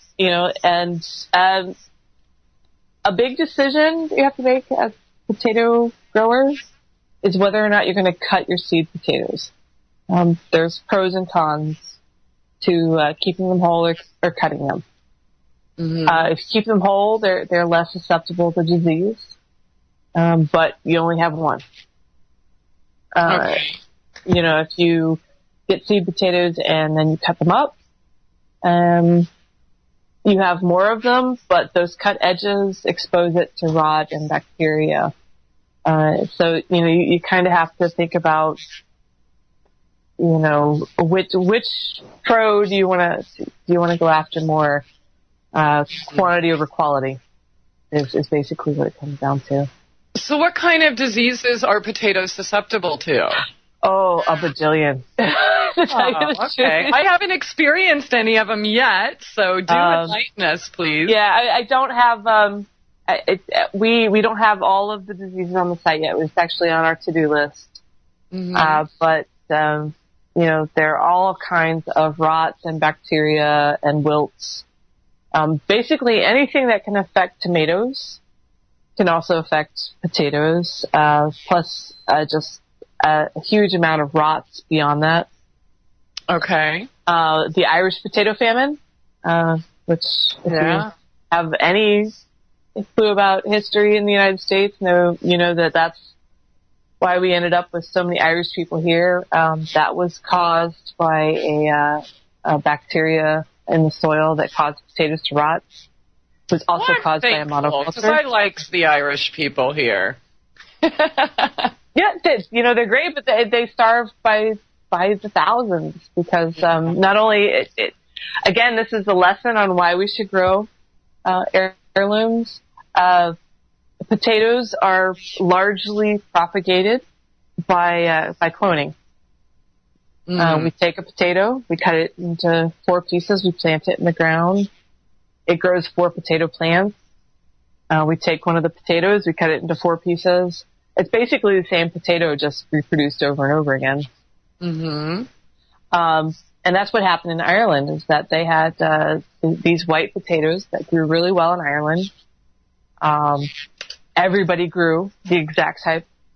a big decision you have to make as potato growers is whether or not you're going to cut your seed potatoes. There's pros and cons to keeping them whole or cutting them. If you keep them whole, they're less susceptible to disease, but you only have one. Okay. If you get seed potatoes and then you cut them up, you have more of them, but those cut edges expose it to rot and bacteria. So you kind of have to think about, which pro do you want to go after more? Quantity over quality is basically what it comes down to. So what kind of diseases are potatoes susceptible to? Oh, a bajillion. Okay. I haven't experienced any of them yet, so do enlighten us, please. Yeah, I don't have. We don't have all of the diseases on the site yet. It's actually on our to-do list. But there are all kinds of rots and bacteria and wilts. Basically, anything that can affect tomatoes can also affect potatoes. Plus, just a huge amount of rots beyond that. Okay. The Irish potato famine, which if you have any clue about history in the United States, you know that's why we ended up with so many Irish people here. That was caused by a bacteria in the soil that caused potatoes to rot. It was also caused by a monoculture. Because I liked the Irish people here. Yeah, it did. They're great, but they starved by the thousands because not only again, this is a lesson on why we should grow heirlooms. Potatoes are largely propagated by cloning. We take a potato, we cut it into 4 pieces, we plant it in the ground. It grows 4 potato plants. We take one of the potatoes, we cut it into 4 pieces. It's basically the same potato, just reproduced over and over again. And that's what happened in Ireland, is that they had these white potatoes that grew really well in Ireland. Everybody grew the exact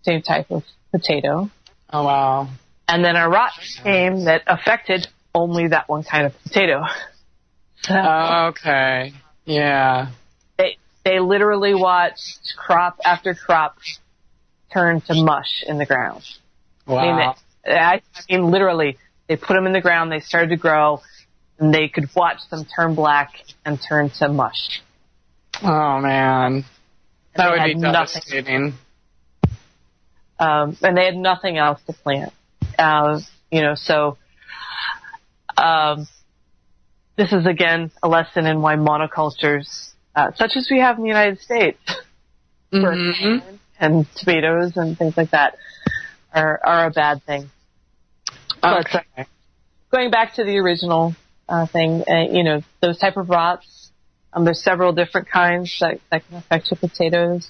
same type of potato. Oh, wow. And then a rot came that affected only that one kind of potato. Okay. Yeah. They literally watched crop after crop turn to mush in the ground. Wow. I mean, literally, they put them in the ground, they started to grow, and they could watch them turn black and turn to mush. Oh, man. That would be devastating. And they had nothing else to plant. This is, again, a lesson in why monocultures, such as we have in the United States, and tomatoes and things like that, are a bad thing. Okay. But going back to the original thing, those type of rots, there's several different kinds that can affect your potatoes.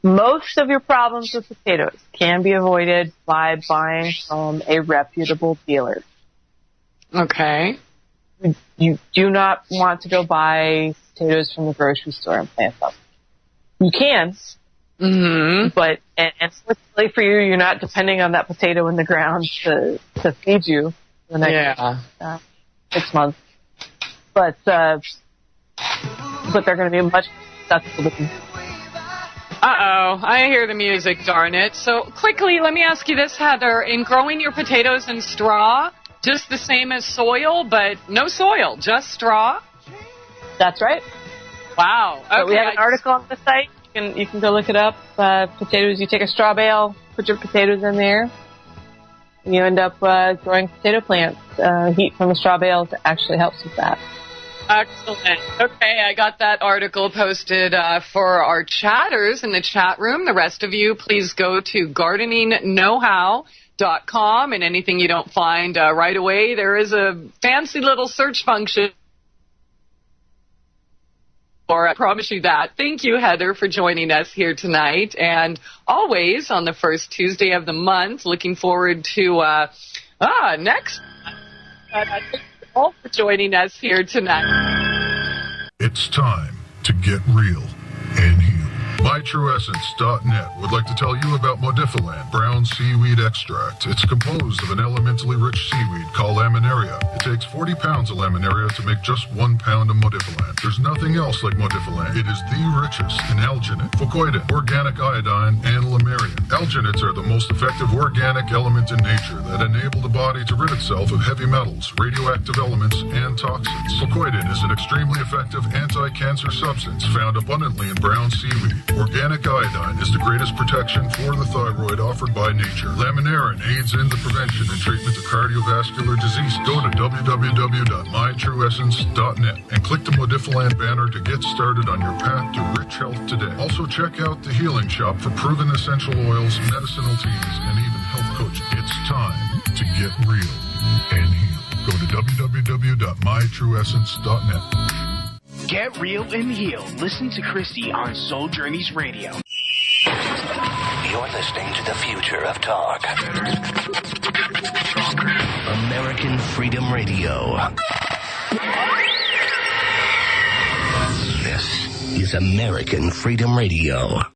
Most of your problems with potatoes can be avoided by buying from a reputable dealer. Okay. You do not want to go buy potatoes from the grocery store and plant them. You can, but and fortunately for you, you're not depending on that potato in the ground to feed you for the next 6 months. But they're going to be much susceptible to. Uh-oh, I hear the music, darn it. So quickly, let me ask you this, Heather. In growing your potatoes in straw, just the same as soil, but no soil, just straw? That's right. Wow. Okay. So we have an article on the site. You can go look it up. Potatoes, you take a straw bale, put your potatoes in there, and you end up growing potato plants. Heat from the straw bales actually helps with that. Excellent. Okay, I got that article posted for our chatters in the chat room. The rest of you, please go to gardeningknowhow.com, and anything you don't find right away, there is a fancy little search function Or I promise you that. Thank you, Heather, for joining us here tonight. And always on the first Tuesday of the month, looking forward to next. Thank you all for joining us here tonight. It's time to get real and heal. MyTrueEssence.net would like to tell you about Modifiland brown seaweed extract. It's composed of an elementally rich seaweed called laminaria. It takes 40 pounds of laminaria to make just 1 pound of Modifiland. There's nothing else like Modifiland. It is the richest in alginate, fucoidin, organic iodine, and lamarian. Alginates are the most effective organic element in nature that enable the body to rid itself of heavy metals, radioactive elements, and toxins. Fucoidin is an extremely effective anti-cancer substance found abundantly in brown seaweed. Organic iodine is the greatest protection for the thyroid offered by nature. Laminarin aids in the prevention and treatment of cardiovascular disease. Go to www.mytrueessence.net and click the Modifiland banner to get started on your path to rich health today. Also check out the Healing Shop for proven essential oils, medicinal teas, and even health coaching. It's time to get real and heal. Go to www.mytrueessence.net. Get real and heal. Listen to Christie on Soul Journeys Radio. You're listening to the future of talk. American Freedom Radio. This is American Freedom Radio.